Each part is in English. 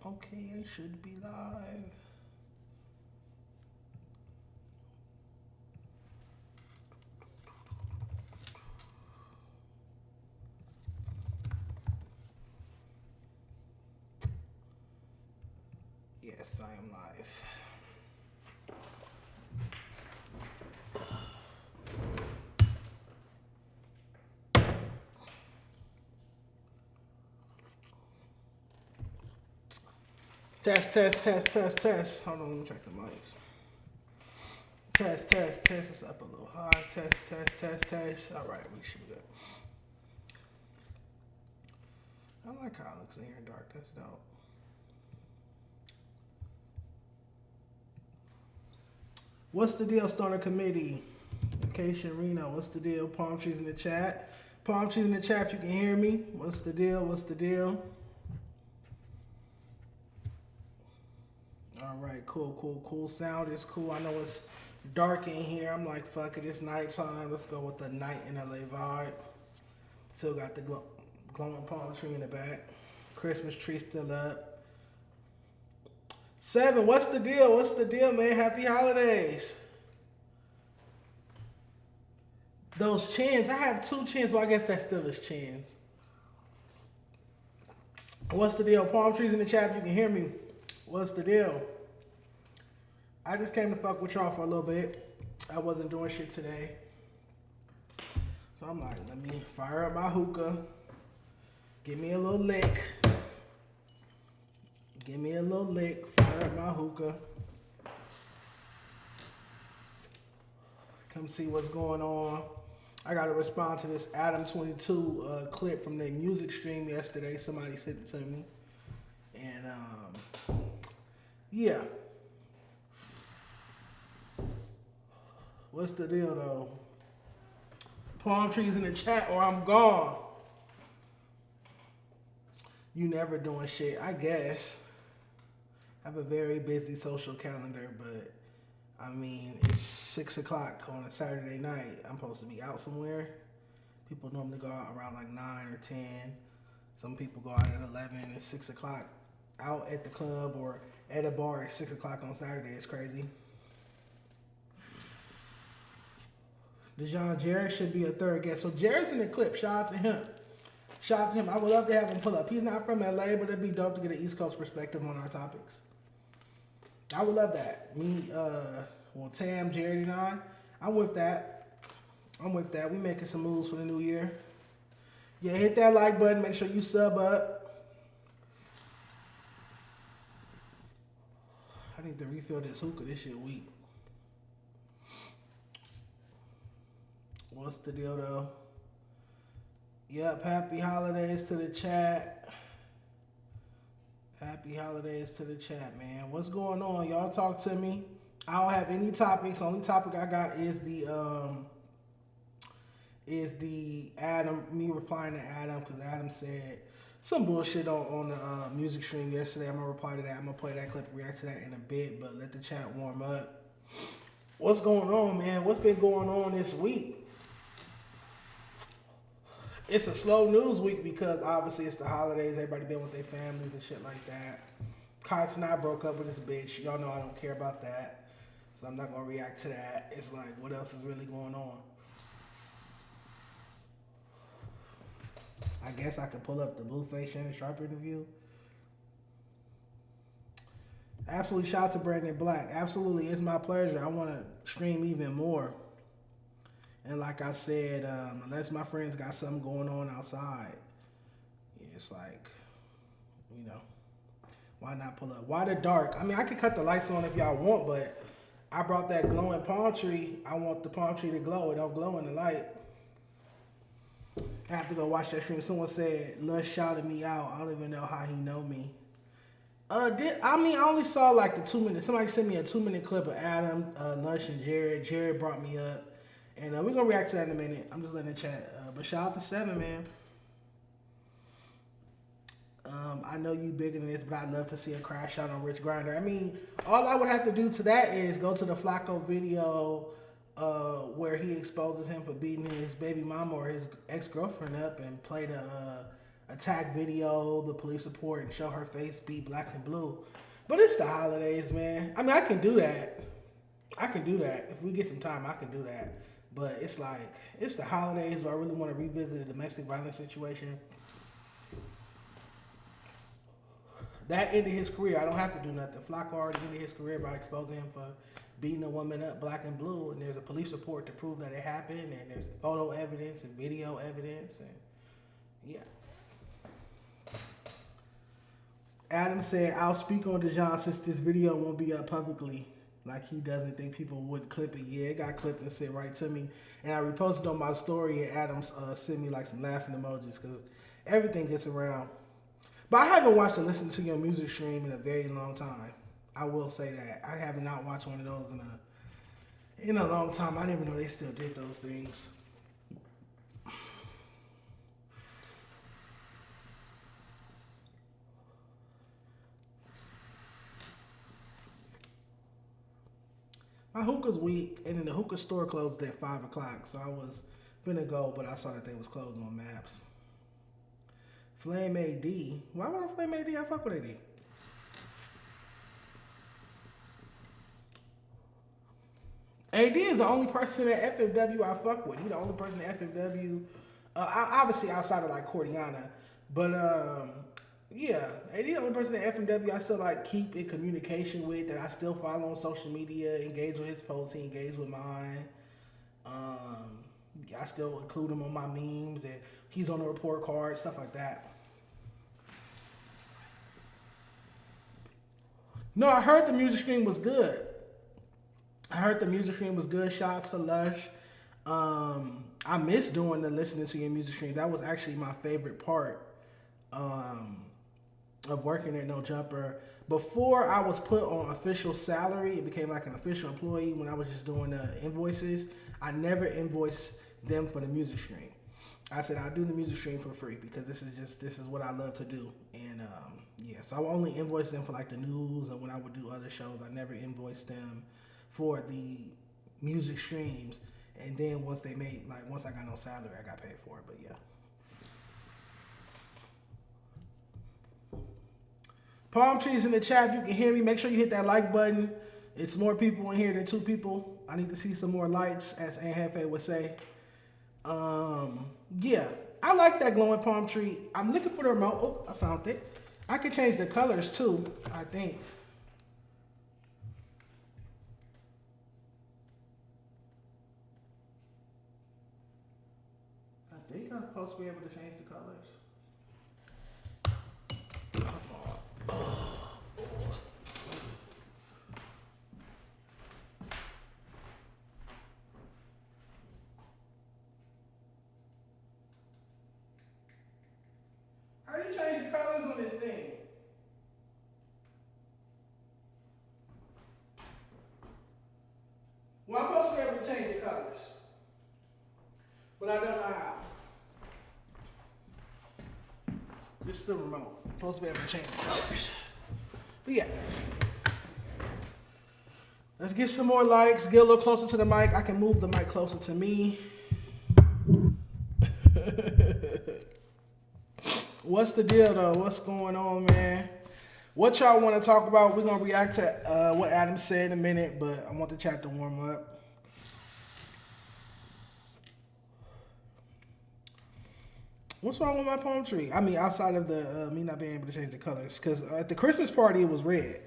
Okay, I should be live. Yes, I am live. Test, test, test, test, test. Hold on, let me check the mics. Test, test, test. It's up a little high. Test, test, test, test. All right, we should be good. I like how it looks in here dark. That's dope. What's the deal, Stoner Committee? Vacation Reno. What's the deal? Palm trees in the chat. Palm trees in the chat. You can hear me. What's the deal? What's the deal? All right, cool, cool, cool. Sound is cool. I know it's dark in here. I'm like, fuck it, it's nighttime. Let's go with the night in LA vibe. Still got the glowing palm tree in the back. Christmas tree still up. 7, what's the deal? What's the deal, man? Happy holidays. Those chins, I have 2 chins. Well, I guess that still is chins. What's the deal? Palm trees in the chat. You can hear me. What's the deal? I just came to fuck with y'all for a little bit. I wasn't doing shit today. So I'm like, let me fire up my hookah. Give me a little lick. Give me a little lick. Fire up my hookah. Come see what's going on. I got to respond to this Adam22 clip from the music stream yesterday. Somebody sent it to me. And, yeah. What's the deal, though? Palm trees in the chat or I'm gone. You never doing shit, I guess. I have a very busy social calendar, but, I mean, it's 6 o'clock on a Saturday night. I'm supposed to be out somewhere. People normally go out around like 9 or 10. Some people go out at 11 and 6 o'clock. Out at the club or at a bar at 6 o'clock on Saturday. It's crazy. Dejon, Jared should be a third guest. So Jared's in the clip. Shout out to him. Shout out to him. I would love to have him pull up. He's not from LA, but it'd be dope to get an East Coast perspective on our topics. I would love that. Me, well, Tam, Jared, and I'm with that. I'm with that. We making some moves for the new year. Yeah, hit that like button. Make sure you sub up. I need to refill this hookah. This shit weak. What's the deal, though? Yep, happy holidays to the chat. Happy holidays to the chat, man. What's going on? Y'all talk to me. I don't have any topics. The only topic I got is the Adam, me replying to Adam, because Adam said some bullshit on the music stream yesterday. I'm going to reply to that. I'm going to play that clip, react to that in a bit, but let the chat warm up. What's going on, man? What's been going on this week? It's a slow news week because obviously it's the holidays. Everybody been with their families and shit like that. Kotz and I broke up with this bitch. Y'all know I don't care about that. So I'm not going to react to that. It's like, what else is really going on? I guess I could pull up the Blueface Shannon Sharp interview. Absolutely, shout out to Brandon Black. Absolutely, it's my pleasure. I want to stream even more. And like I said, unless my friends got something going on outside, it's like, you know, why not pull up? Why the dark? I mean, I could cut the lights on if y'all want, but I brought that glowing palm tree. I want the palm tree to glow. It don't glow in the light. I have to go watch that stream. Someone said Lush shouted me out. I don't even know how he know me. I only saw like the 2 minutes. Somebody sent me a 2-minute clip of Adam, Lush, and Jared. Jared brought me up. And we're going to react to that in a minute. I'm just letting it chat. But shout out to 7, man. I know you bigger than this, but I'd love to see a crash out on Rich Grinder. I mean, all I would have to do to that is go to the Flacco video where he exposes him for beating his baby mama or his ex-girlfriend up and play the attack video, the police report, and show her face be black and blue. But it's the holidays, man. I mean, I can do that. I can do that. If we get some time, I can do that. But it's like, it's the holidays. Do I really want to revisit a domestic violence situation? That ended his career. I don't have to do nothing. Flocka already ended his career by exposing him for beating a woman up black and blue. And there's a police report to prove that it happened. And there's photo evidence and video evidence. And yeah. Adam said, I'll speak on Dejon since this video won't be up publicly. Like he doesn't think people would clip it. Yeah, it got clipped and sent right to me. And I reposted on my story and Adam sent me like some laughing emojis because everything gets around. But I haven't watched or listened to your music stream in a very long time. I will say that. I have not watched one of those in a long time. I didn't even know they still did those things. My hookah's weak, and then the hookah store closed at 5 o'clock, so I was finna go, but I saw that they was closed on maps. Flame AD. Why would I flame AD? I fuck with AD. AD is the only person at FMW I fuck with. He's the only person at FMW, obviously outside of like Cordiana, but yeah, AD the only person at FMW I still like keep in communication with, that I still follow on social media, engage with his posts, he engaged with mine. I still include him on my memes, and he's on the report card, stuff like that. No, I heard the music stream was good. Shout out to Lush. I miss doing the listening to your music stream. That was actually my favorite part of working at No Jumper. Before I was put on official salary, it became like an official employee when I was just doing the invoices. I never invoiced them for the music stream. I said I'll do the music stream for free because this is what I love to do. And yeah, so I would only invoice them for like the news, and when I would do other shows, I never invoiced them for the music streams. And then once I got no salary, I got paid for it. But yeah. Palm trees in the chat. If you can hear me, make sure you hit that like button. It's more people in here than 2 people. I need to see some more likes, as Aunt Hefe would say. Yeah, I like that glowing palm tree. I'm looking for the remote. Oh, I found it. I can change the colors too, I think. I think I'm supposed to be able to change the colors. How do you change the colors on this thing? Well, I'm supposed to be able to change the colors, but I don't know how. This is the remote. I'm supposed to be able to change the colors. But yeah. Let's get some more likes. Get a little closer to the mic. I can move the mic closer to me. What's the deal though? What's going on, man? What y'all want to talk about? We're going to react to what Adam said in a minute, but I want the chat to warm up. What's wrong with my palm tree? I mean, outside of the me not being able to change the colors. Because at the Christmas party, it was red.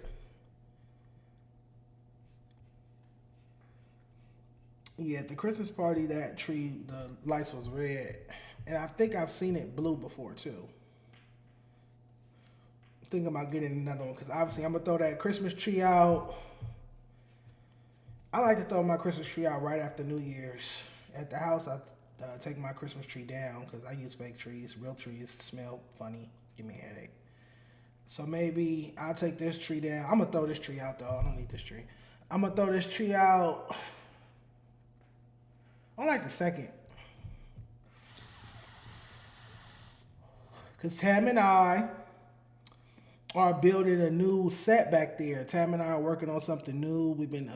Yeah, at the Christmas party, that tree, the lights was red. And I think I've seen it blue before, too. Thinking about getting another one, because obviously I'm going to throw that Christmas tree out. I like to throw my Christmas tree out right after New Year's. At the house, I take my Christmas tree down, because I use fake trees. Real trees smell funny, give me a headache. So maybe I'll take this tree down. I'm going to throw this tree out, though. I don't need this tree. I'm going to throw this tree out on like the 2nd. Because Tam and I are building a new set back there. Tam and I are working on something new. We've been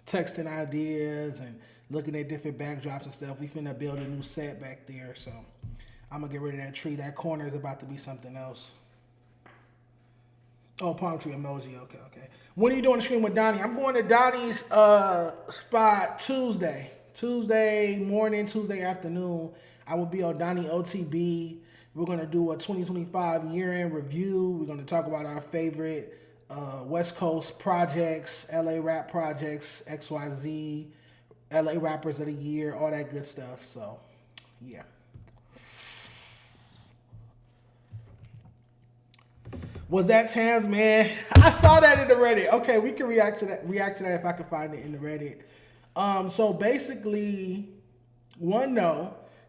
texting ideas and looking at different backdrops and stuff. We finna build a new set back there. So I'm gonna get rid of that tree. That corner is about to be something else. Oh, palm tree emoji. Okay, okay. When are you doing the stream with Donnie? I'm going to Donnie's spot Tuesday. Tuesday morning, Tuesday afternoon. I will be on Donnie OTB. We're gonna do a 2025 year-end review. We're gonna talk about our favorite West Coast projects, LA rap projects, XYZ, LA rappers of the year, all that good stuff. So, yeah. Was that Tams, man? I saw that in the Reddit. Okay, we can react to that if I can find it in the Reddit. So basically,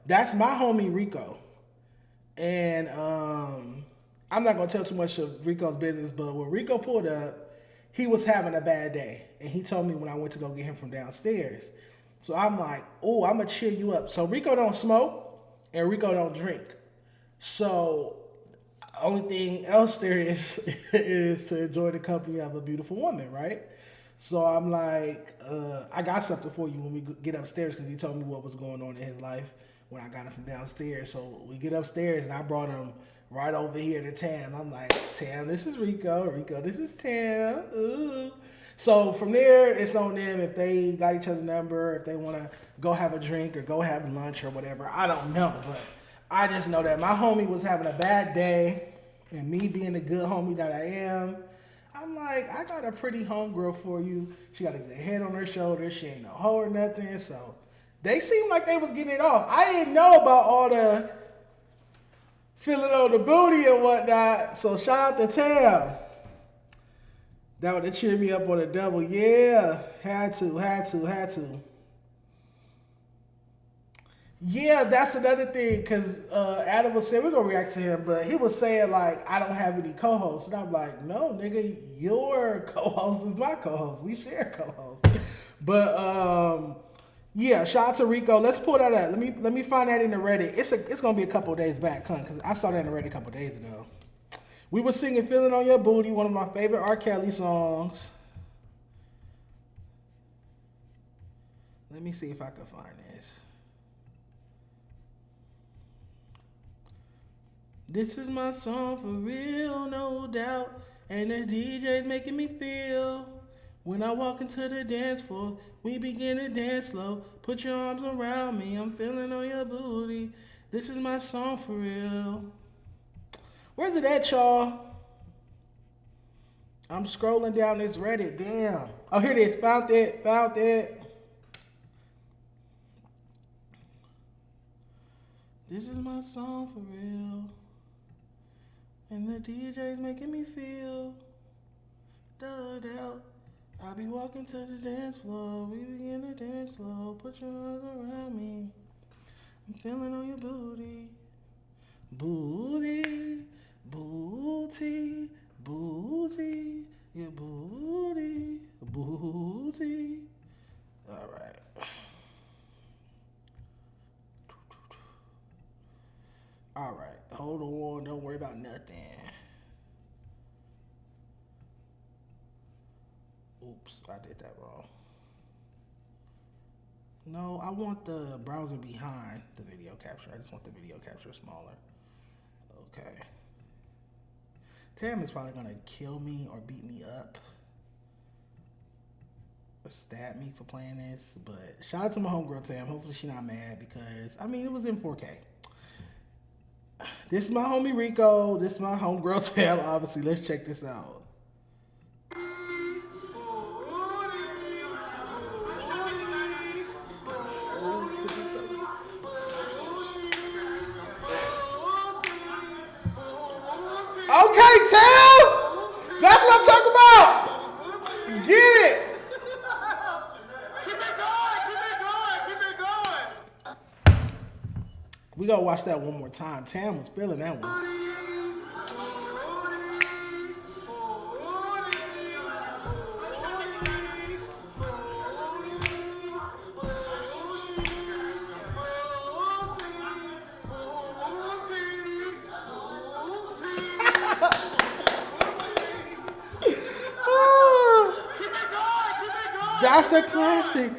that's my homie Rico. And I'm not gonna tell too much of Rico's business, but when Rico pulled up, he was having a bad day. And he told me when I went to go get him from downstairs. So I'm like, oh, I'm gonna cheer you up. So Rico don't smoke and Rico don't drink. So only thing else there is to enjoy the company of a beautiful woman, right? So I'm like, I got something for you when we get upstairs, because he told me what was going on in his life when I got him from downstairs. So we get upstairs and I brought him right over here to Tam. I'm like, Tam, this is Rico. Rico, this is Tam. Ooh. So from there, it's on them if they got each other's number, if they want to go have a drink or go have lunch or whatever. I don't know, but I just know that my homie was having a bad day, and me being the good homie that I am, I'm like, I got a pretty homegirl for you. She got a good head on her shoulders. She ain't no hoe or nothing. So they seemed like they was getting it off. I didn't know about all the feeling on the booty and whatnot. So shout out to Tam. That would have cheered me up on a double. Yeah, had to. Yeah, that's another thing, because Adam was saying, we're going to react to him, but he was saying, like, I don't have any co-hosts. And I'm like, no, nigga, your co-host is my co-host. We share co-hosts. But, yeah, shout out to Rico. Let's pull that up. Let me find that in the Reddit. It's going to be a couple of days back, because I saw that in the Reddit a couple of days ago. We were singing Feeling on Your Booty, one of my favorite R. Kelly songs. Let me see if I can find this. This is my song for real, no doubt. And the DJ's making me feel. When I walk into the dance floor, we begin to dance slow. Put your arms around me, I'm feeling on your booty. This is my song for real. Where's it at, y'all? I'm scrolling down this Reddit, damn. Oh, here it is, found it. This is my song for real. And the DJ's making me feel. Doubt. I'll be walking to the dance floor. We begin to dance slow. Put your arms around me. I'm feeling on your booty. Booty. Your booty. All right. All right. Hold on. Don't worry about nothing. Oops, I did that wrong. No, I want the browser behind the video capture. I just want the video capture smaller. Okay. Tam is probably going to kill me or beat me up or stab me for playing this. But shout out to my homegirl Tam. Hopefully she's not mad, because, I mean, it was in 4K. This is my homie Rico. This is my homegirl Tam, obviously. Let's check this out. Okay, Tam! That's what I'm talking about! Get it! Keep it going! We gotta watch that one more time. Tam was feeling that one. That's a classic.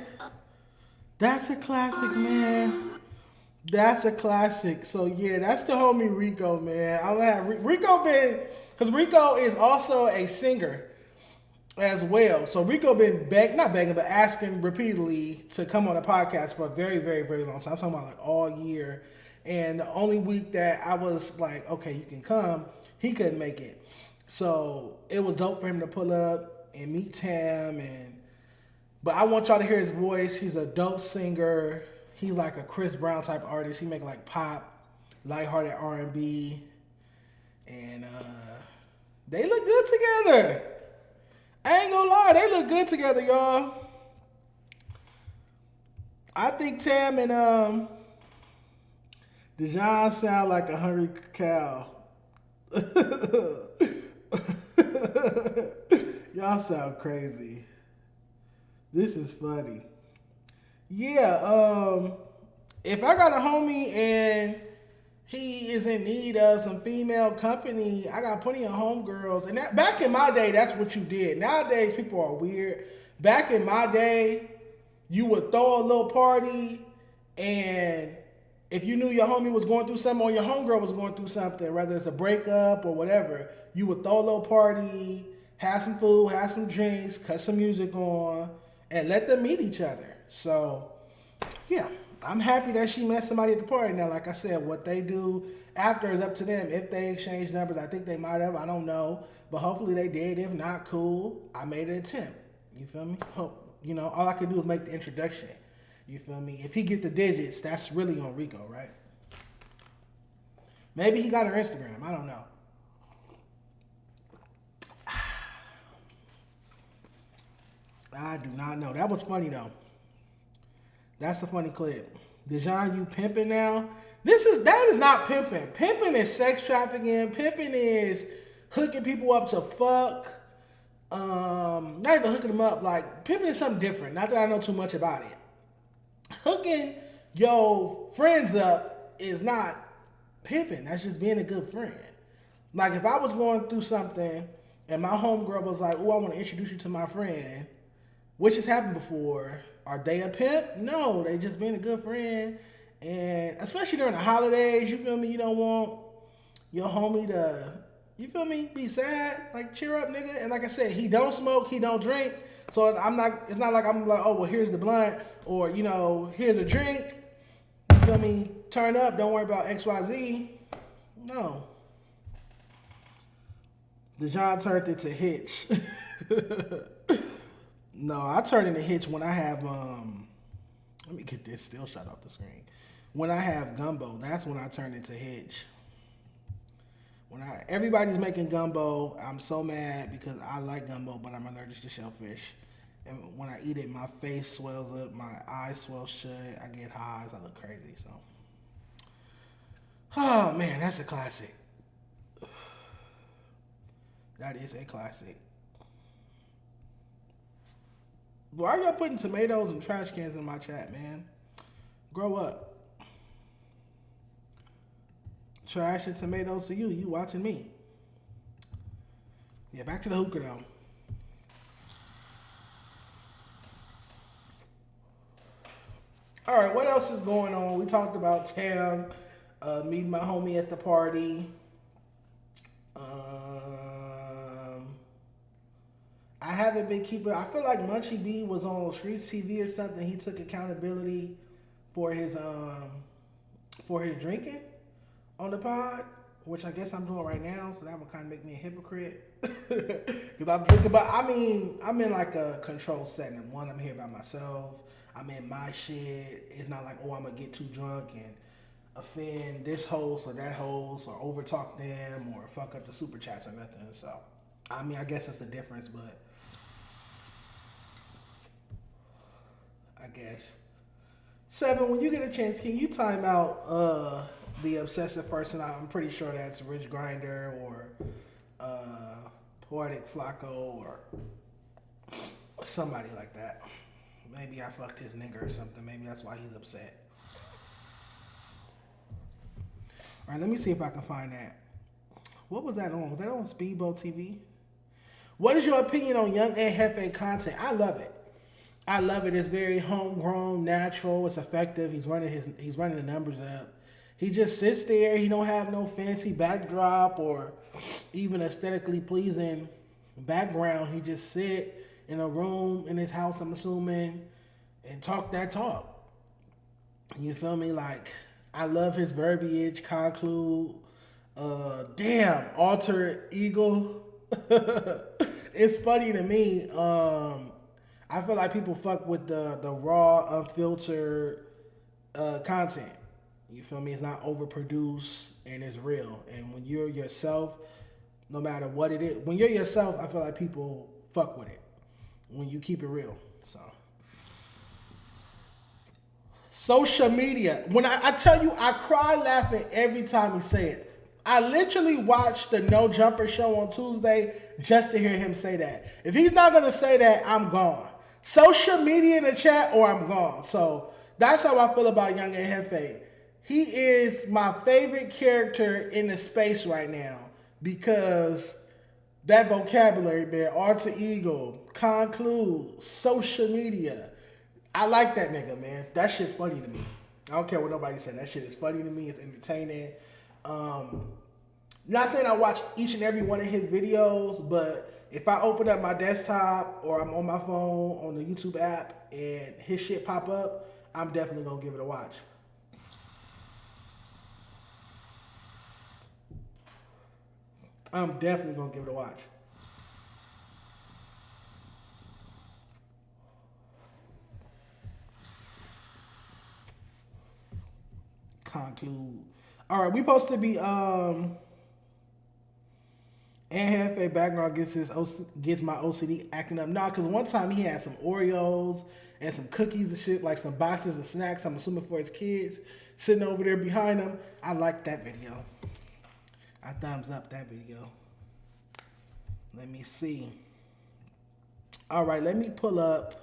That's a classic, man. That's a classic. So yeah, that's the homie Rico, man. I'm gonna have Rico been, because Rico is also a singer as well. So Rico been not begging, but asking repeatedly to come on a podcast for a very, very, very long time. I'm talking about like all year. And the only week that I was like, okay, you can come, he couldn't make it. So it was dope for him to pull up and meet Tam. But I want y'all to hear his voice. He's a dope singer. He's like a Chris Brown type artist. He make like pop, lighthearted R&B, and they look good together. I ain't gonna lie, they look good together, y'all. I think Tam and Dejon sound like a hungry cow. Y'all sound crazy. This is funny. Yeah, if I got a homie and he is in need of some female company, I got plenty of homegirls. And back in my day, that's what you did. Nowadays, people are weird. Back in my day, you would throw a little party, and if you knew your homie was going through something or your homegirl was going through something, whether it's a breakup or whatever, you would throw a little party, have some food, have some drinks, cut some music on, and let them meet each other. So, yeah, I'm happy that she met somebody at the party. Now, like I said, what they do after is up to them. If they exchange numbers, I think they might have. I don't know. But hopefully they did. If not, cool. I made an attempt. You feel me? Hope, all I could do is make the introduction. You feel me? If he get the digits, that's really on Rico, right? Maybe he got her Instagram. I don't know. I do not know. That was funny, though. That's a funny clip. Dejon, you pimping now? That is not pimping. Pimping is sex trafficking. Pimping is hooking people up to fuck. Not even hooking them up. Like, pimping is something different. Not that I know too much about it. Hooking your friends up is not pimping. That's just being a good friend. Like, if I was going through something and my homegirl was like, oh, I want to introduce you to my friend, which has happened before. Are they a pimp? No, they just being a good friend. And especially during the holidays, you feel me? You don't want your homie to, you feel me, be sad. Like, cheer up, nigga. And like I said, he don't smoke, he don't drink. So it's not like I'm like, oh, well, here's the blunt, or, here's a drink. You feel me? Turn up, don't worry about XYZ. No. Dejon turned into Hitch. No, I turn into Hitch when I have, let me get this still shot off the screen. When I have gumbo, that's when I turn into Hitch. Everybody's making gumbo, I'm so mad because I like gumbo, but I'm allergic to shellfish. And when I eat it, my face swells up, my eyes swell shut, I get highs, I look crazy, so. Oh man, that's a classic. That is a classic. Why are y'all putting tomatoes and trash cans in my chat, man? Grow up. Trash and tomatoes to you. You watching me. Yeah, back to the hookah, though. All right, what else is going on? We talked about Tam meeting my homie at the party. I haven't been keeping. I feel like Munchie B was on StreetTV or something. He took accountability for his drinking on the pod, which I guess I'm doing right now. So that would kind of make me a hypocrite because I'm drinking. But I mean, I'm in like a controlled setting. One, I'm here by myself. I'm in my shit. It's not like, oh, I'm gonna get too drunk and offend this host or that host or overtalk them or fuck up the super chats or nothing. So, I mean, I guess that's a difference, but I guess. 7, when you get a chance, can you time out the obsessive person? I'm pretty sure that's Rich Grinder or Poetic Flacco or somebody like that. Maybe I fucked his nigga or something. Maybe that's why he's upset. All right, let me see if I can find that. What was that on? Was that on Speedboat TV? What is your opinion on Young and Hefe content? I love it. I love it. It's very homegrown, natural. It's effective. He's running the numbers up. He just sits there. He don't have no fancy backdrop or even aesthetically pleasing background. He just sit in a room in his house, I'm assuming, and talk that talk. You feel me? Like, I love his verbiage, conclude, alter ego. It's funny to me. I feel like people fuck with the raw, unfiltered content. You feel me? It's not overproduced and it's real. And when you're yourself, no matter what it is, when you're yourself, I feel like people fuck with it. When you keep it real. So, social media. When I tell you, I cry laughing every time he say it. I literally watched the No Jumper show on Tuesday just to hear him say that. If he's not gonna say that, I'm gone. Social media in the chat or I'm gone. So that's how I feel about Young and Hefe. He is my favorite character in the space right now because that vocabulary, man, alter ego, conclude, social media. I like that nigga, man. That shit's funny to me. I don't care what nobody said. That shit is funny to me. It's entertaining. Not saying I watch each and every one of his videos, but if I open up my desktop or I'm on my phone on the YouTube app and his shit pop up, I'm definitely gonna give it a watch. I'm definitely gonna give it a watch. Conclude. All right, we supposed to be and Hefe background gets my OCD acting up. Nah, because one time he had some Oreos and some cookies and shit, like some boxes of snacks, I'm assuming for his kids, sitting over there behind him. I like that video. I thumbs up that video. Let me see. All right, let me pull up.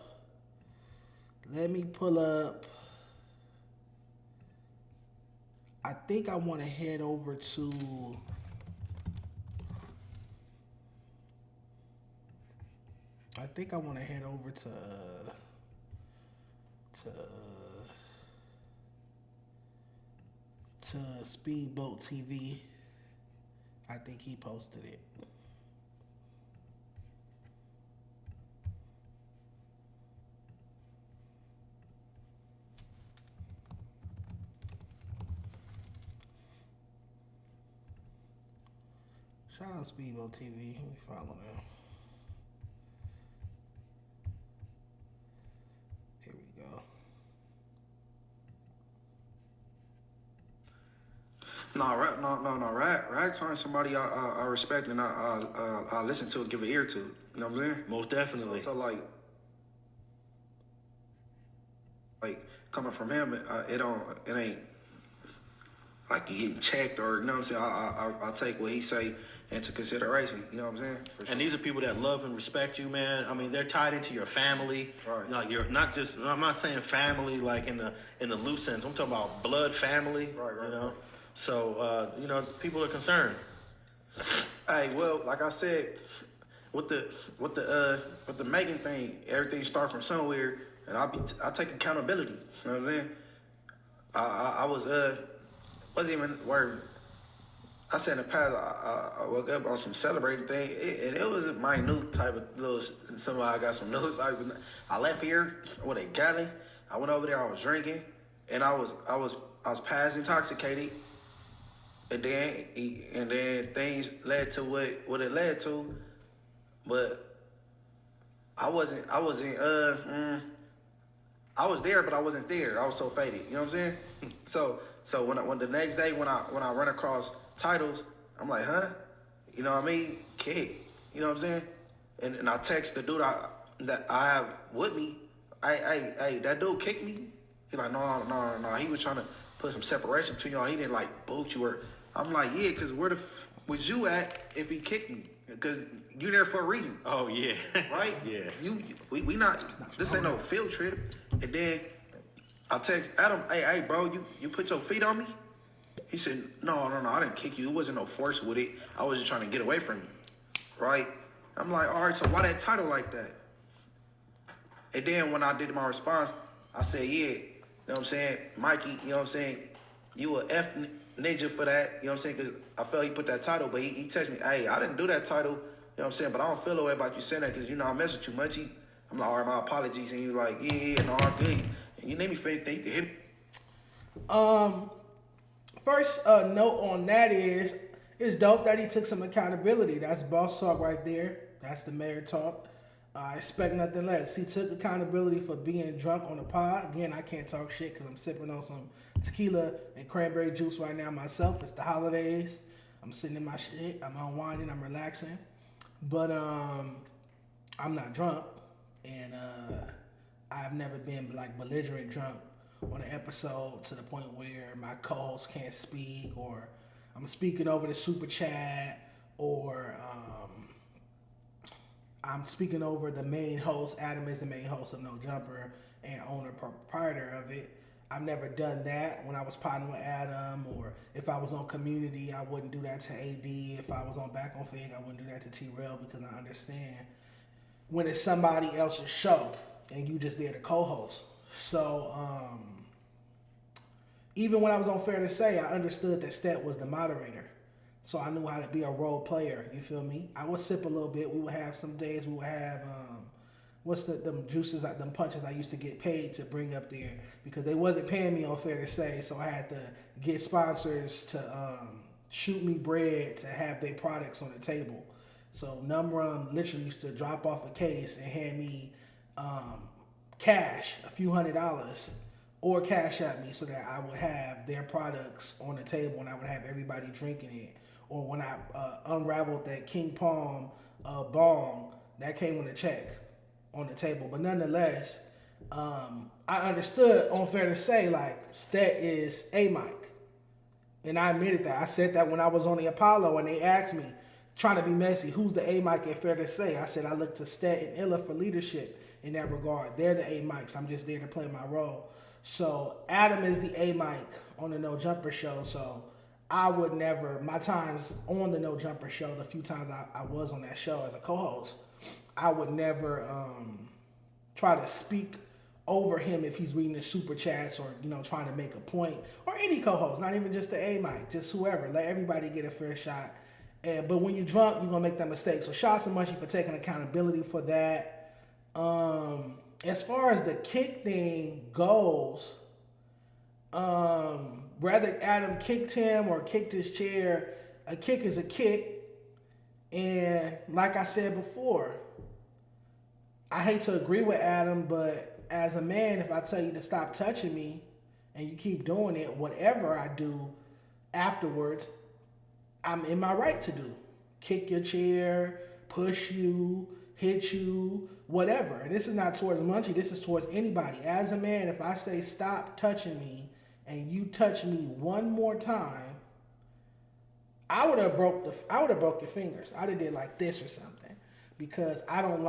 I think I want to head over to... to Speedboat TV. I think he posted it. Shout out Speedboat TV. Let me follow them. Here we go. Rag time somebody I respect and I listen to and give an ear to. You know what I'm saying? Most definitely. So like coming from him, it ain't like you getting checked or, you know what I'm saying? I take what he say into consideration. You know what I'm saying? For sure. And these are people that love and respect you, man. I mean, they're tied into your family. Right. Like you're not just. I'm not saying family like in the loose sense. I'm talking about blood family. Right. You know. Right. So people are concerned. Hey, well, like I said, with the Megan thing, everything starts from somewhere, and I take accountability. You know what I'm saying? I wasn't even word. I said in the past, I woke up on some celebrating thing, and it was a minute type of little. Somehow I got some news. I left here with a gallon. I went over there. I was drinking, and I was past intoxicated, and then things led to what it led to, but I was there, but I wasn't there. I was so faded. You know what I'm saying? So when the next day when I run across titles, I'm like, huh? You know what I mean? Kick. You know what I'm saying? And I text the dude that I have with me. Hey, that dude kicked me. He's like, no. He was trying to put some separation between y'all. He didn't like boot you or. I'm like, yeah, because where the was you at if he kicked me? Because you there for a reason. Oh yeah. Right? Yeah. We not. This ain't no field trip. And then I text Adam, hey, bro, you put your feet on me? He said, no, I didn't kick you. It wasn't no force with it. I was just trying to get away from you. Right? I'm like, all right, so why that title like that? And then when I did my response, I said, yeah, you know what I'm saying, Mikey, you know what I'm saying, you a F ninja for that, you know what I'm saying, because I felt he put that title, but he texted me, hey, I didn't do that title, you know what I'm saying, but I don't feel the way about you saying that because, you know, I mess with you, Munchie. I'm like, all right, my apologies. And he was like, yeah, no, I'm good. And you name me for anything, you can hit me. First note on that is, it's dope that he took some accountability. That's boss talk right there. That's the mayor talk. I expect nothing less. He took accountability for being drunk on the pod. Again, I can't talk shit because I'm sipping on some tequila and cranberry juice right now myself. It's the holidays. I'm sitting in my shit. I'm unwinding. I'm relaxing. But I'm not drunk. And I've never been like belligerent drunk on an episode to the point where my co-host can't speak, or I'm speaking over the super chat, or I'm speaking over the main host. Adam is the main host of No Jumper and owner proprietor of it. I've never done that when I was potting with Adam, or if I was on Community, I wouldn't do that to AD. If I was on Back on Fig, I wouldn't do that to T-Rail, because I understand when it's somebody else's show and you just there to co-host. So even when I was on Fair to Say, I understood that Stet was the moderator. So I knew how to be a role player, you feel me? I would sip a little bit. We would have some days, we would have, them juices, them punches I used to get paid to bring up there, because they wasn't paying me on Fair to Say, so I had to get sponsors to shoot me bread to have their products on the table. So Numrum literally used to drop off a case and hand me cash, a few $100s, or cash at me so that I would have their products on the table and I would have everybody drinking it. Or when I unraveled that King Palm bong, that came with a check on the table. But nonetheless, I understood on Fair to Say, like, Stet is a mic. And I admitted that. I said that when I was on the Apollo and they asked me, trying to be messy, who's the A mic at Fair to Say? I said I look to Stet and Illa for leadership in that regard. They're the A mics. I'm just there to play my role. So Adam is the A mic on the No Jumper show. So I would never, my times on the No Jumper show, the few times I was on that show as a co-host, I would never try to speak over him if he's reading the super chats or, you know, trying to make a point. Or any co-host, not even just the A mic, just whoever. Let everybody get a fair shot. But when you're drunk, you're going to make that mistake. So shout out to Munchie for taking accountability for that. As far as the kick thing goes, whether Adam kicked him or kicked his chair, a kick is a kick. And like I said before, I hate to agree with Adam, but as a man, if I tell you to stop touching me and you keep doing it, whatever I do afterwards, I'm in my right to do. Kick your chair, push you, hit you, whatever. And this is not towards Munchie, this is towards anybody. As a man, if I say stop touching me and you touch me one more time, I would have broke your fingers. I'd have did like this or something. Because I don't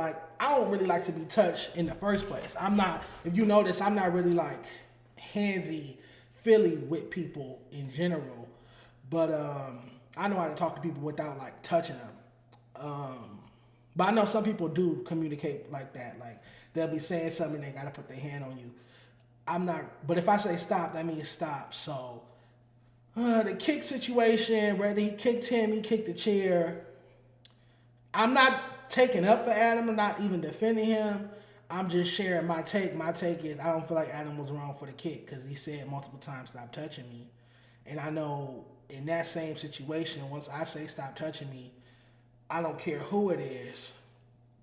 really like to be touched in the first place. I'm not, if you notice, I'm not really like handsy, Philly with people in general. But I know how to talk to people without like touching them. But I know some people do communicate like that. Like they'll be saying something, they gotta put their hand on you. I'm not, but if I say stop, that means stop. So the kick situation, whether he kicked him, he kicked the chair. I'm not taking up for Adam. I'm not even defending him. I'm just sharing my take. My take is I don't feel like Adam was wrong for the kick because he said multiple times, stop touching me. And I know in that same situation, once I say stop touching me, I don't care who it is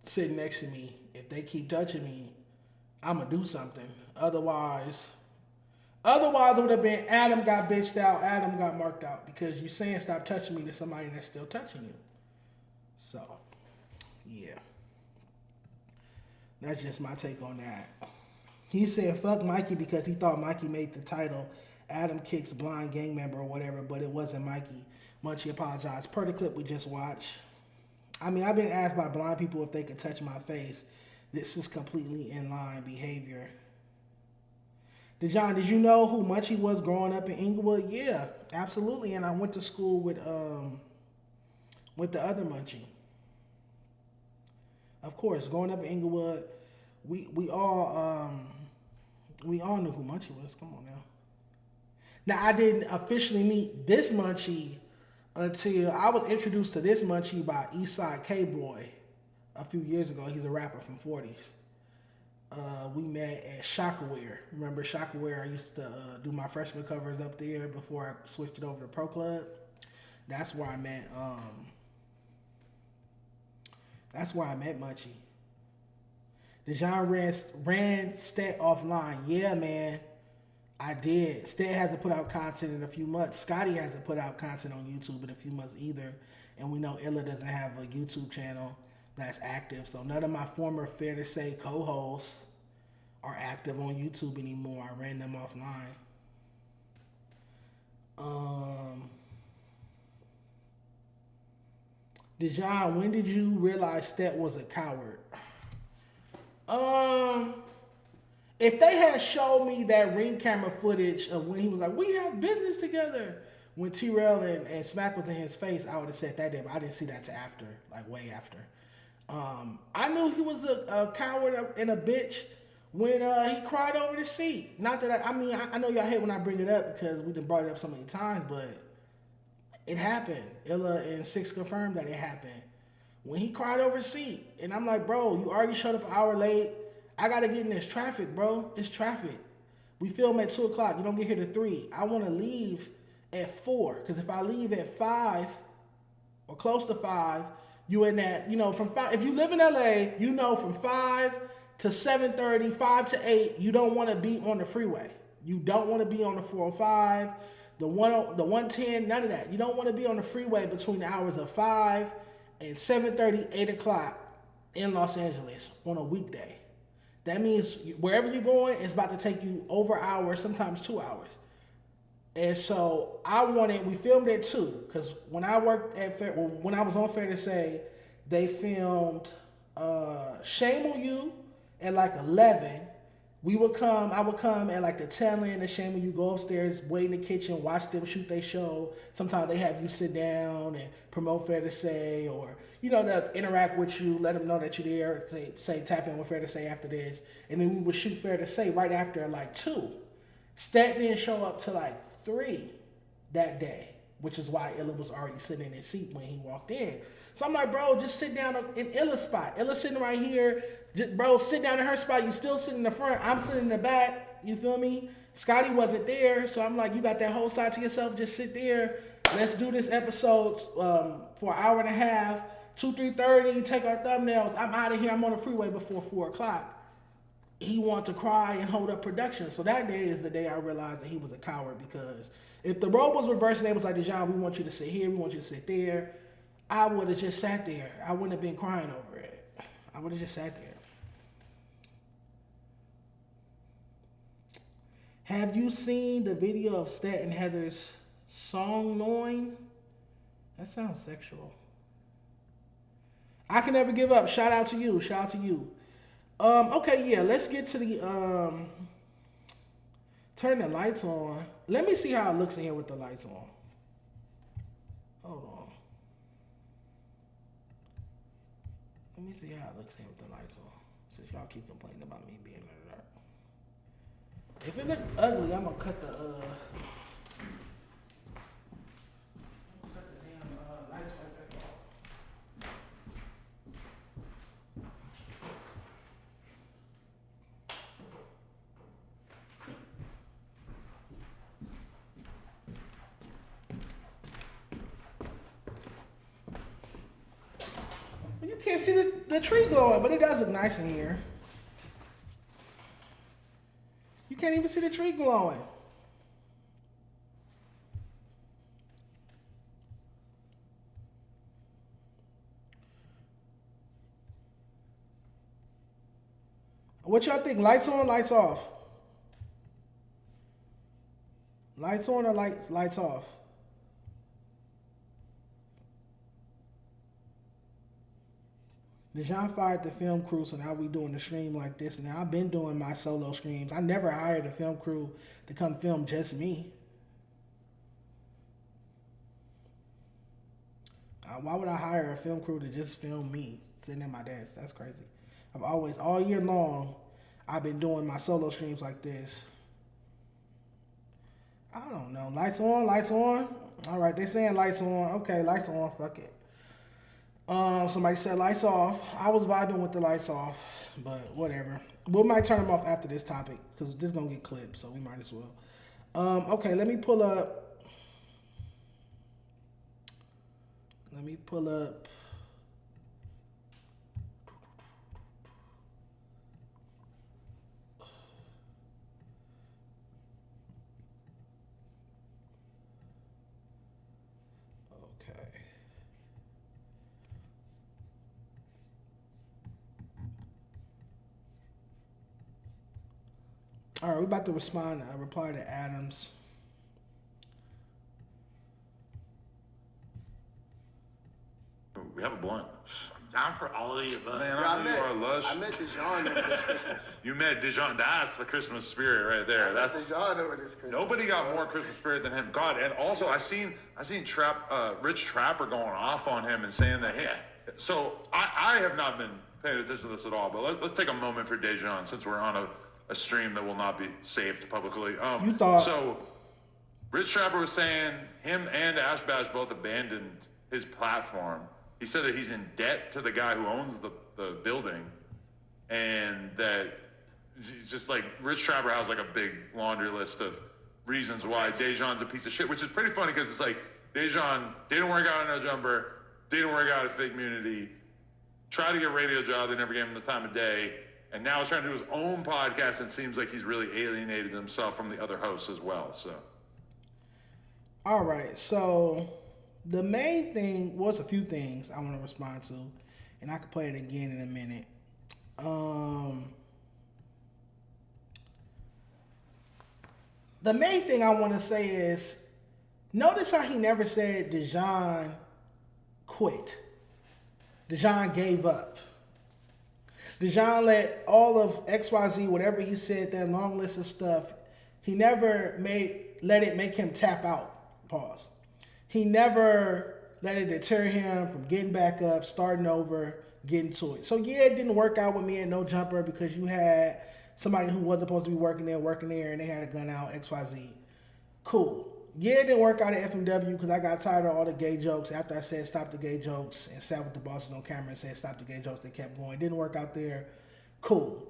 sitting next to me. If they keep touching me, I'm going to do something. Otherwise it would have been Adam got bitched out, Adam got marked out because you saying stop touching me to somebody that's still touching you. So, yeah. That's just my take on that. He said fuck Mikey because he thought Mikey made the title Adam kicks blind gang member or whatever, but it wasn't Mikey. Munchie apologized. Per the clip we just watched. I mean, I've been asked by blind people if they could touch my face. This is completely in line behavior. Dejon, did you know who Munchie was growing up in Inglewood? Yeah, absolutely. And I went to school with the other Munchie. Of course, growing up in Inglewood we all knew who Munchie was. Come on now. Now I didn't officially meet this Munchie until I was introduced to this Munchie by Eastside K-Boy a few years ago. He's a rapper from 40s. We met at Shockaware. Remember Shockaware? I used to do my freshman covers up there before I switched it over to Pro Club. That's where I met. That's where I met Munchie. Dejon ran Stet offline. Yeah, man, I did. Stet hasn't put out content in a few months. Scotty hasn't put out content on YouTube in a few months either. And we know Illa doesn't have a YouTube channel that's active. So none of my former Fair to Say co-hosts are active on YouTube anymore. I ran them offline. Dejon, when did you realize Stet was a coward? If they had showed me that ring camera footage of when he was like, we have business together, when T-Rail and Smack was in his face, I would have said that day, but I didn't see that till after, like way after. I knew he was a coward and a bitch when he cried over the seat. Not that I know y'all hate when I bring it up because we done brought it up so many times, but it happened. Illa and Six confirmed that it happened. When he cried over the seat, and I'm like, bro, you already showed up an hour late. I gotta get in this traffic, bro. It's traffic. We film at 2 o'clock. You don't get here to 3. I want to leave at 4, because if I leave at 5 or close to 5, you in that, from 5. If you live in LA, from 5 to 7:30, 5 to 8, you don't want to be on the freeway. You don't want to be on the 405, the 110, none of that. You don't want to be on the freeway between the hours of 5 and 7:30, 8 o'clock in Los Angeles on a weekday. That means wherever you're going, it's about to take you over an hour, sometimes 2 hours. And so we filmed it too, because when I worked at when I was on Fair to Say, they filmed Shame on You at like 11. I would come at like the tail end of Shame on You, go upstairs, wait in the kitchen, watch them shoot their show. Sometimes they have you sit down and promote Fair to Say, or they'll interact with you, let them know that you're there, say tap in with Fair to Say after this. And then we would shoot Fair to Say right after like 2. Stat didn't show up till like 3 that day, which is why Illa was already sitting in his seat when he walked in. So I'm like, bro, just sit down in Illa's spot. Illa's sitting right here. Bro, sit down in her spot. You still sitting in the front. I'm sitting in the back. You feel me? Scotty wasn't there. So I'm like, you got that whole side to yourself. Just sit there. Let's do this episode for an hour and a half. 2-3:30, take our thumbnails. I'm out of here. I'm on the freeway before 4 o'clock. He wanted to cry and hold up production. So that day is the day I realized that he was a coward, because if the role was reversed and they was like, Dejon, we want you to sit here, we want you to sit there, I would have just sat there. I wouldn't have been crying over it. I would have just sat there. Have you seen the video of Stat and Heather's song Loin? That sounds sexual. I Can Never Give Up. Shout out to you. Shout out to you. Okay, yeah, let's get to the turn the lights on. Let me see how it looks in here with the lights on. Hold on. Let me see how it looks here with the lights on. Since y'all keep complaining about me being in the dark. If it look ugly, I'm gonna cut the damn lights right back off. You can't see the tree glowing, but it does look nice in here. You can't even see the tree glowing. What y'all think? Lights on, lights off? Lights on or lights off? Dejon fired the film crew, so now we doing the stream like this. Now I've been doing my solo streams. I never hired a film crew to come film just me. Why would I hire a film crew to just film me sitting at my desk? That's crazy. I've always, all year long, I've been doing my solo streams like this. I don't know. Lights on, lights on. All right, they saying lights on. Okay, lights on. Fuck it. Somebody said lights off. I was vibing with the lights off, but whatever. We might turn them off after this topic because this is gonna get clipped, so we might as well. Okay, let me pull up. Okay. All right, we're about to reply to Adams. We have a blunt. Down for all of the above. Man, Bro, I know you are Lush. I met Dejon over this Christmas. You met Dejon. That's the Christmas spirit right there. I met That's Dejon over this Christmas. nobody got more Christmas spirit than him. God, and also I seen Rich Trapper going off on him and saying that. Hey, so I have not been paying attention to this at all. But let's take a moment for Dejon since we're on a stream that will not be saved publicly. You thought so? Rich Trapper was saying him and Ash Bash both abandoned his platform. He said that he's in debt to the guy who owns the building, and that just like Rich Trapper has like a big laundry list of reasons why Dejon's a piece of shit, which is pretty funny because it's like Dejon didn't work out in No Jumper, didn't work out at Fake Immunity, tried to get a radio job, they never gave him the time of day, and now he's trying to do his own podcast and seems like he's really alienated himself from the other hosts as well. So, all right, so the main thing was a few things I want to respond to, and I could play it again in a minute. The main thing I want to say is, notice how he never said Dejon quit. Dejon gave up. Dejon let all of XYZ, whatever he said, that long list of stuff, he never let it make him tap out. Pause. He never let it deter him from getting back up, starting over, getting to it. So yeah, it didn't work out with me at No Jumper because you had somebody who wasn't supposed to be working there, and they had a gun out, XYZ. Cool. Yeah, it didn't work out at FMW because I got tired of all the gay jokes. After I said stop the gay jokes and sat with the bosses on camera and said stop the gay jokes, they kept going. It didn't work out there. Cool.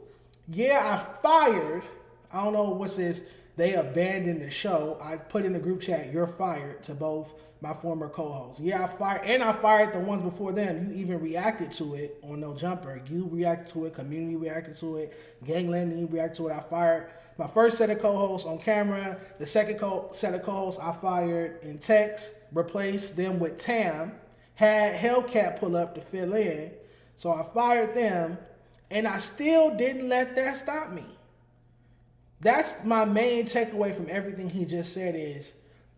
Yeah, I fired. I don't know what's this. They abandoned the show. I put in the group chat, you're fired, to both my former co-hosts. Yeah, I fired the ones before them. You even reacted to it on No Jumper. You reacted to it, community reacted to it, Gangland reacted to it. I fired my first set of co-hosts on camera. The second set of co-hosts I fired in text, replaced them with Tam, had Hellcat pull up to fill in. So I fired them, and I still didn't let that stop me. That's my main takeaway from everything he just said is,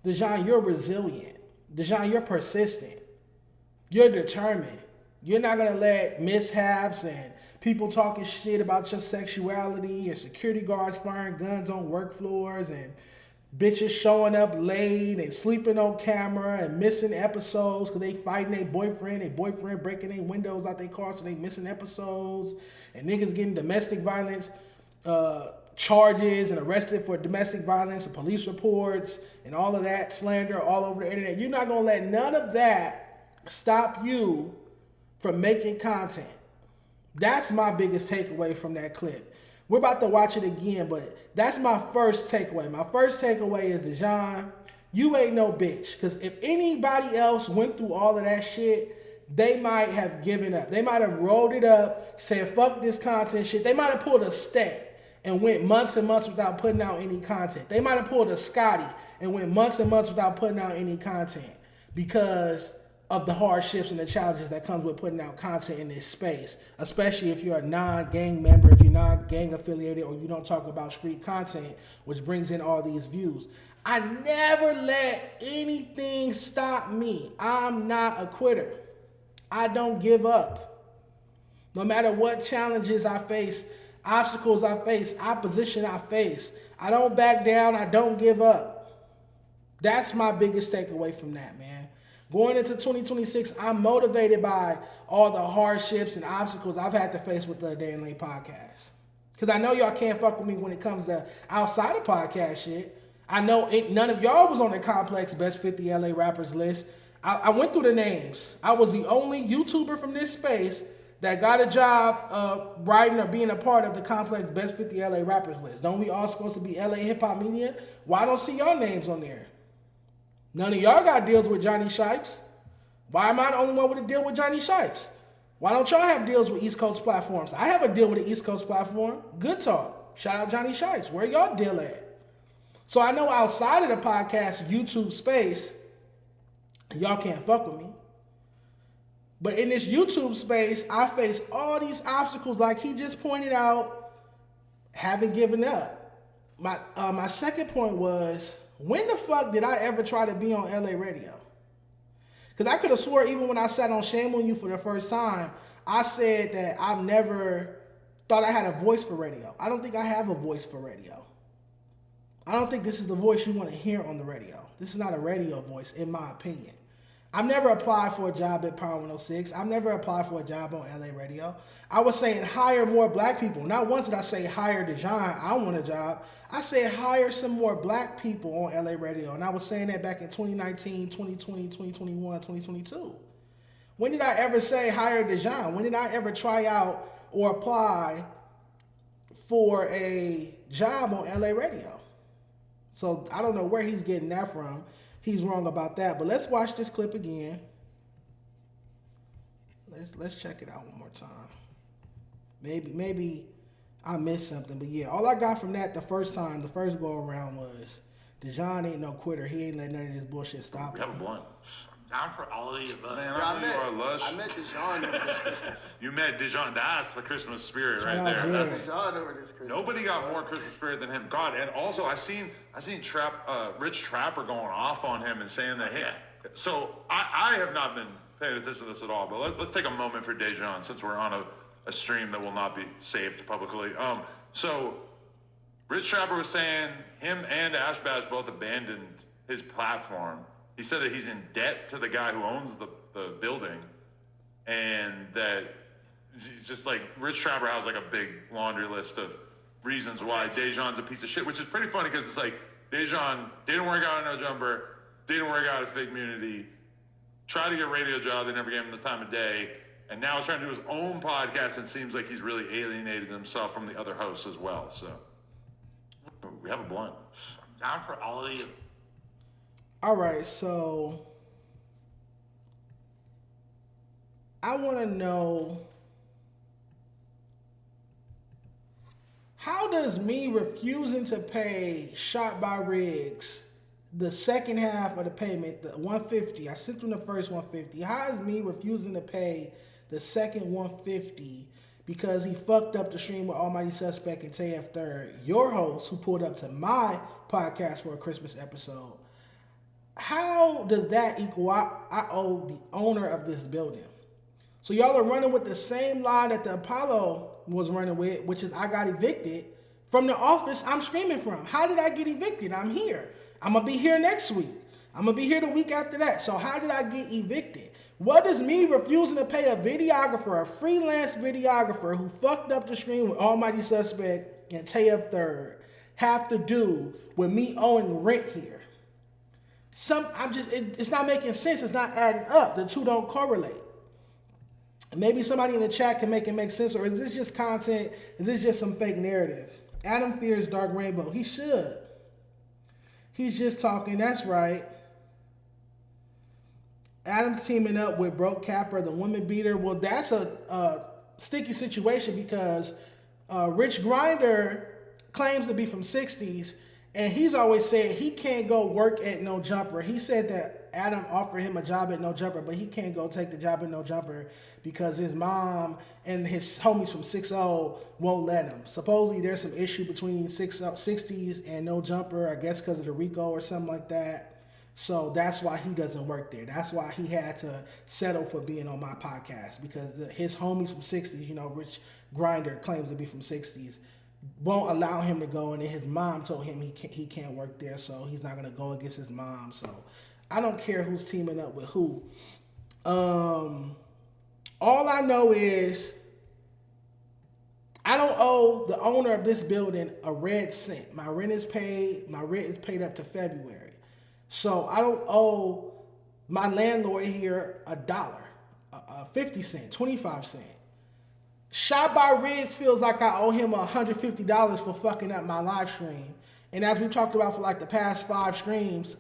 Dejon, you're resilient. Dejon, you're persistent. You're determined. You're not going to let mishaps and people talking shit about your sexuality and security guards firing guns on work floors and bitches showing up late and sleeping on camera and missing episodes because they fighting their boyfriend breaking their windows out their car so they missing episodes, and niggas getting domestic violence charges and arrested for domestic violence and police reports and all of that slander all over the internet. You're not going to let none of that stop you from making content. That's my biggest takeaway from that clip. We're about to watch it again, but that's my first takeaway. My first takeaway is, Dejon, you ain't no bitch. Because if anybody else went through all of that shit, they might have given up. They might have rolled it up, said, fuck this content shit. They might have pulled a Stet and went months and months without putting out any content. They might have pulled a Scotty and went months and months without putting out any content because of the hardships and the challenges that comes with putting out content in this space, especially if you're a non-gang member, if you're not gang affiliated, or you don't talk about street content, which brings in all these views. I never let anything stop me. I'm not a quitter. I don't give up. No matter what challenges I face, obstacles I face, opposition I face, I don't back down, I don't give up. That's my biggest takeaway from that, man. Going into 2026, I'm motivated by all the hardships and obstacles I've had to face with the Day and Late podcast. Because I know y'all can't fuck with me when it comes to outside of podcast shit. I know none of y'all was on the Complex Best 50 LA Rappers list. I went through the names. I was the only YouTuber from this space that got a job writing or being a part of the Complex Best 50 LA Rappers list. Don't we all supposed to be LA Hip Hop Media? Why don't see y'all names on there? None of y'all got deals with Johnny Shipes. Why am I the only one with a deal with Johnny Shipes? Why don't y'all have deals with East Coast platforms? I have a deal with the East Coast platform. Good Talk. Shout out Johnny Shipes. Where y'all deal at? So I know outside of the podcast YouTube space, y'all can't fuck with me. But in this YouTube space, I face all these obstacles like he just pointed out, haven't given up. My second point was, when the fuck did I ever try to be on LA radio? Because I could have swore even when I sat on Shame on You for the first time, I said that I've never thought I had a voice for radio. I don't think I have a voice for radio. I don't think this is the voice you want to hear on the radio. This is not a radio voice, in my opinion. I've never applied for a job at Power 106. I've never applied for a job on LA radio. I was saying hire more black people. Not once did I say hire Dejon, I want a job. I said hire some more black people on LA radio. And I was saying that back in 2019, 2020, 2021, 2022. When did I ever say hire Dejon? When did I ever try out or apply for a job on LA radio? So I don't know where he's getting that from. He's wrong about that. But let's watch this clip again. Let's check it out one more time. Maybe I missed something. But yeah, all I got from that the first go around was Dejon ain't no quitter. He ain't letting none of this bullshit stop We him. have a blunt. Down for all of the above. Man, Bro, I know you are Lush. I met Dejon over this Christmas. You met Dejon. That's the Christmas spirit Shout right out there. Jay. That's Dejon over this Christmas. nobody got more Christmas spirit than him. God, and also I seen Rich Trapper going off on him and saying that. Hey, so I have not been paying attention to this at all. But let's take a moment for Dejon since we're on a stream that will not be saved publicly. So Rich Trapper was saying him and Ash Bash both abandoned his platform. He said that he's in debt to the guy who owns the building, and that just like Rich Trapper has like a big laundry list of reasons why Dejon's a piece of shit, which is pretty funny because it's like Dejon didn't work out in No Jumper, didn't work out at Fake Community, tried to get a radio job, they never gave him the time of day, and now he's trying to do his own podcast and seems like he's really alienated himself from the other hosts as well. So we have a blunt. Down for all of the All right, so I want to know, how does me refusing to pay Shot by Riggs the second half of the payment, the $150, I sent him the first $150, how is me refusing to pay the second $150 because he fucked up the stream with Almighty Suspect and TF Third, your host who pulled up to my podcast for a Christmas episode? How does that equal I owe the owner of this building? So y'all are running with the same line that the Apollo was running with, which is I got evicted from the office I'm streaming from. How did I get evicted? I'm here. I'm going to be here next week. I'm going to be here the week after that. So how did I get evicted? What does me refusing to pay a videographer, a freelance videographer who fucked up the stream with Almighty Suspect and TF Third have to do with me owing rent here? It's not making sense. It's not adding up. The two don't correlate. Maybe somebody in the chat can make it make sense, or is this just content? Is this just some fake narrative? Adam fears Dark Rainbow. He should. He's just talking. That's right. Adam's teaming up with Broke Capper, the woman beater. Well, that's a sticky situation because Rich Grinder claims to be from 60s. And he's always said he can't go work at No Jumper. He said that Adam offered him a job at No Jumper, but he can't go take the job at No Jumper because his mom and his homies from 6-0 won't let him. Supposedly there's some issue between 60s and No Jumper, I guess because of the RICO or something like that. So that's why he doesn't work there. That's why he had to settle for being on my podcast because his homies from 60s, you know, Rich Grinder claims to be from 60s, won't allow him to go, and then his mom told him he can't work there, so he's not going to go against his mom. So I don't care who's teaming up with who. All I know is I don't owe the owner of this building a red cent. My rent is paid. My rent is paid up to February. So I don't owe my landlord here $1, 50 cents, 25 cents. Shot by Riggs feels like I owe him $150 for fucking up my live stream. And as we talked about for like the past 5 streams,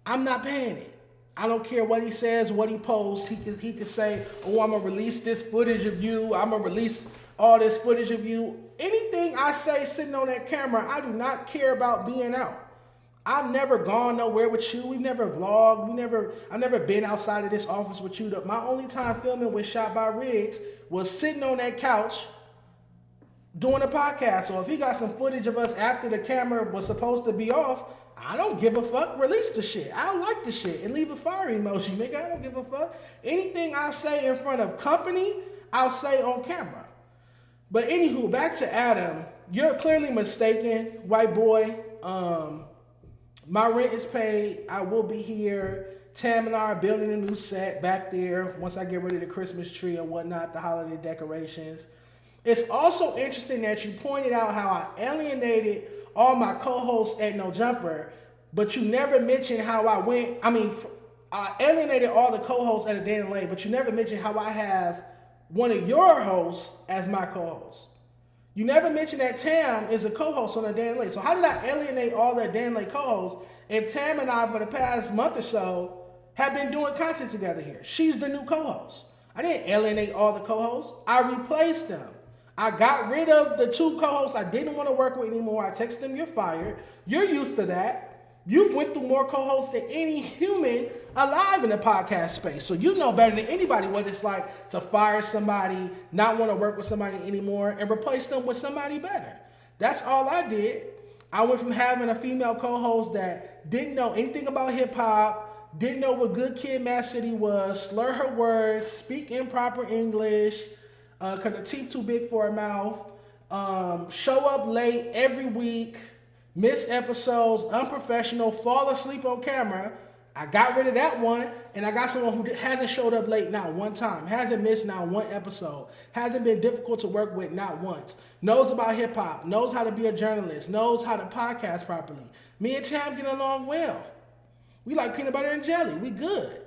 I'm not paying it. I don't care what he says, what he posts. He could say, oh, I'm going to release this footage of you. I'm going to release all this footage of you. Anything I say sitting on that camera, I do not care about being out. I've never gone nowhere with you. We've never vlogged. I've never been outside of this office with you. My only time filming with Shot by Riggs was sitting on that couch doing a podcast. So if he got some footage of us after the camera was supposed to be off, I don't give a fuck. Release the shit. I like the shit and leave a fire emoji, nigga. I don't give a fuck. Anything I say in front of company, I'll say on camera. But anywho, back to Adam. You're clearly mistaken, white boy. My rent is paid. I will be here. Tam and I are building a new set back there once I get rid of the Christmas tree and whatnot, the holiday decorations. It's also interesting that you pointed out how I alienated all my co-hosts at No Jumper, but you never mentioned how I alienated all the co-hosts at A Day in the Lane, but you never mentioned how I have one of your hosts as my co-host. You never mentioned that Tam is a co-host on A Day in the Lane. So how did I alienate all the Day in the Lane co-hosts if Tam and I, for the past month or so, have been doing content together here? She's the new co-host. I didn't alienate all the co-hosts. I replaced them. I got rid of the 2 co-hosts I didn't want to work with anymore. I texted them, you're fired. You're used to that. You went through more co-hosts than any human alive in the podcast space. So you know better than anybody what it's like to fire somebody, not want to work with somebody anymore, and replace them with somebody better. That's all I did. I went from having a female co-host that didn't know anything about hip-hop, didn't know what Good Kid, Mad City was, slur her words, speak improper English, because her teeth too big for her mouth, show up late every week, miss episodes, unprofessional, fall asleep on camera. I got rid of that one, and I got someone who hasn't showed up late not one time, hasn't missed not one episode, hasn't been difficult to work with not once, knows about hip-hop, knows how to be a journalist, knows how to podcast properly. Me and Tam get along well. We like peanut butter and jelly. We good.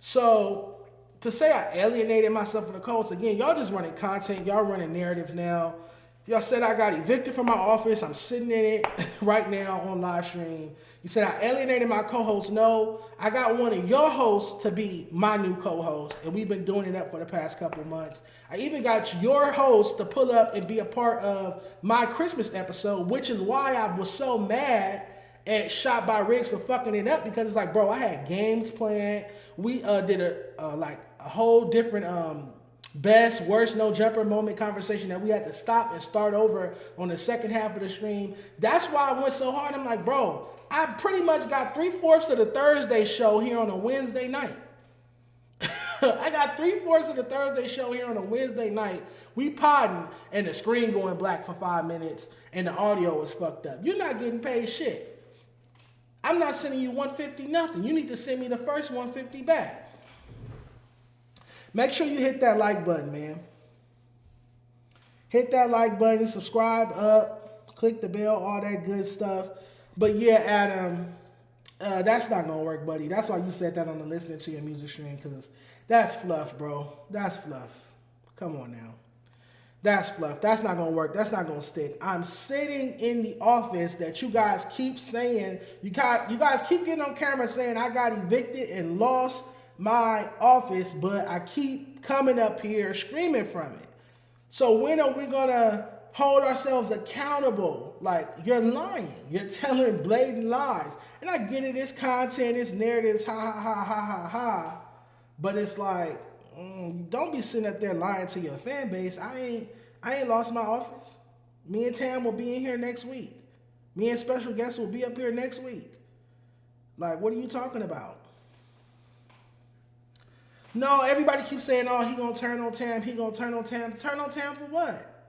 So to say I alienated myself from the coast, again, y'all just running content. Y'all running narratives now. Y'all said I got evicted from my office. I'm sitting in it right now on live stream. You said I alienated my co-host. No, I got one of your hosts to be my new co-host, and we've been doing it up for the past couple of months. I even got your host to pull up and be a part of my Christmas episode, which is why I was so mad at Shot by Riggs for fucking it up, because it's like, bro, I had games planned. We did a whole different best, worst, no jumper moment conversation that we had to stop and start over on the second half of the stream. That's why I went so hard. I'm like, bro, I pretty much got 3/4 of the Thursday show here on a Wednesday night. I got 3/4 of the Thursday show here on a Wednesday night. We podding and the screen going black for 5 minutes and the audio is fucked up. You're not getting paid shit. I'm not sending you $150 nothing. You need to send me the first $150 back. Make sure you hit that like button, man. Hit that like button, subscribe up, click the bell, all that good stuff. But yeah, Adam, that's not gonna work, buddy. That's why you said that on the listening to your music stream, because that's fluff, bro. That's fluff. Come on now. That's fluff. That's not gonna work. That's not gonna stick. I'm sitting in the office that you guys keep saying, you guys keep getting on camera saying I got evicted and lost my office, but I keep coming up here screaming from it. So when are we gonna hold ourselves accountable? Like, you're lying. You're telling blatant lies. And I get it, it's content, it's narratives, ha ha ha ha ha ha. But it's like, don't be sitting up there lying to your fan base. I ain't lost my office. Me and Tam will be in here next week. Me and special guests will be up here next week. Like, what are you talking about? No, everybody keeps saying, oh, he gonna turn on Tam, he gonna turn on Tam. Turn on Tam for what?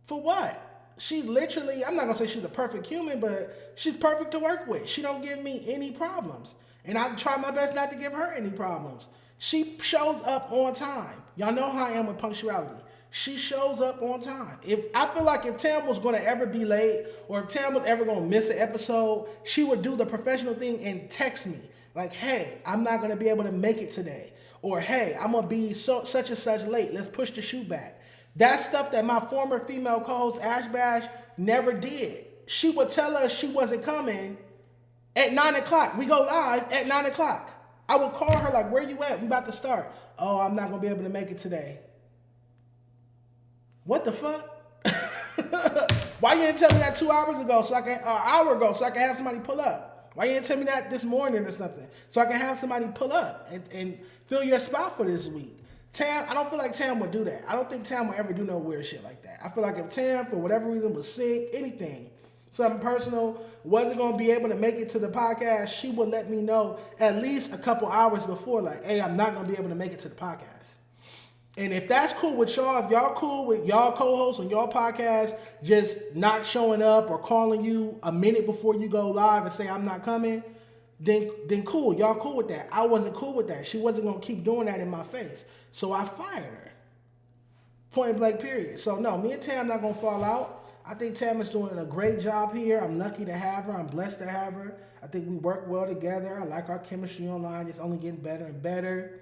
For what? She literally, I'm not gonna say she's a perfect human, but she's perfect to work with. She don't give me any problems. And I try my best not to give her any problems. She shows up on time. Y'all know how I am with punctuality. She shows up on time. If I feel like if Tam was going to ever be late or if Tam was ever going to miss an episode, she would do the professional thing and text me like, hey, I'm not going to be able to make it today. Or, hey, I'm going to be such and such late. Let's push the shoot back. That's stuff that my former female co-host, Ash Bash, never did. She would tell us she wasn't coming at 9 o'clock. We go live at 9 o'clock. I would call her like, where you at? We about to start. Oh, I'm not going to be able to make it today. What the fuck? Why you didn't tell me that 2 hours ago so I can, an hour ago so I can have somebody pull up? Why you didn't tell me that this morning or something so I can have somebody pull up and fill your spot for this week? Tam, I don't feel like Tam would do that. I don't think Tam would ever do no weird shit like that. I feel like if Tam, for whatever reason, was sick, anything, something personal, wasn't going to be able to make it to the podcast, she would let me know at least a couple hours before, like, hey, I'm not going to be able to make it to the podcast. And if that's cool with y'all, if y'all cool with y'all co-hosts on y'all podcast just not showing up or calling you a minute before you go live and say I'm not coming, then cool. Y'all cool with that. I wasn't cool with that. She wasn't going to keep doing that in my face. So I fired her. Point blank period. So no, me and Tam not going to fall out. I think Tam is doing a great job here. I'm lucky to have her. I'm blessed to have her. I think we work well together. I like our chemistry online. It's only getting better and better.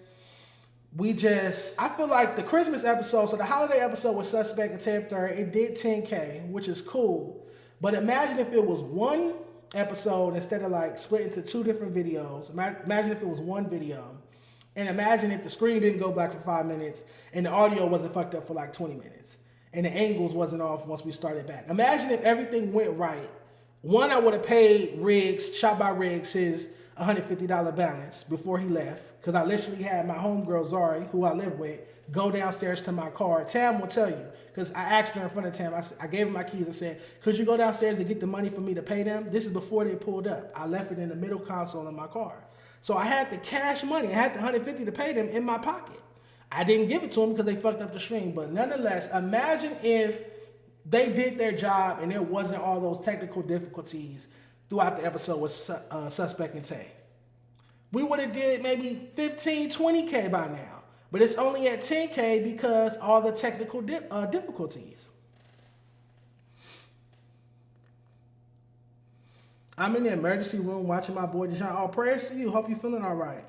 I feel like the Christmas episode, so the holiday episode was Suspect and Tape Third, it did 10K, which is cool. But imagine if it was one episode instead of like split into two different videos. Imagine if it was one video. And imagine if the screen didn't go black for 5 minutes and the audio wasn't fucked up for like 20 minutes. And the angles wasn't off once we started back. Imagine if everything went right. One, I would have paid Riggs, Shot by Riggs, his $150 balance before he left. Because I literally had my homegirl, Zari, who I live with, go downstairs to my car. Tam will tell you. Because I asked her in front of Tam. I gave her my keys and said, could you go downstairs and get the money for me to pay them? This is before they pulled up. I left it in the middle console in my car. So I had the cash money. I had the $150 to pay them in my pocket. I didn't give it to them because they fucked up the stream. But nonetheless, imagine if they did their job and there wasn't all those technical difficulties throughout the episode with Suspect and Tay. We would have did maybe 15, 20K by now. But it's only at 10K because all the technical difficulties. I'm in the emergency room watching my boy Dejon. Oh, prayers to you. Hope you're feeling all right.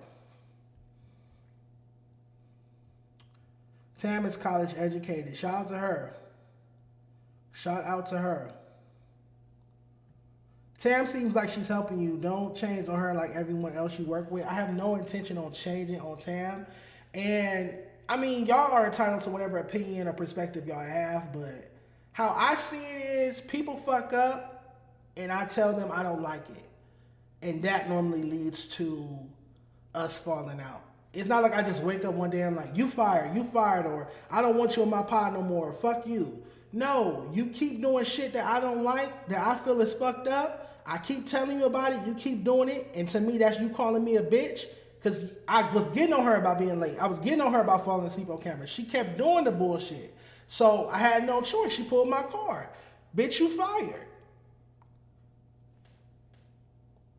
Tam is college educated. Shout out to her. Shout out to her. Tam seems like she's helping you. Don't change on her like everyone else you work with. I have no intention on changing on Tam. And, I mean, y'all are entitled to whatever opinion or perspective y'all have, but how I see it is people fuck up and I tell them I don't like it. And that normally leads to us falling out. It's not like I just wake up one day and I'm like, you fired, or I don't want you in my pod no more, fuck you. No, you keep doing shit that I don't like, that I feel is fucked up. I keep telling you about it, you keep doing it, and to me that's you calling me a bitch, because I was getting on her about being late. I was getting on her about falling asleep on camera. She kept doing the bullshit. So I had no choice. She pulled my card. Bitch, you fired.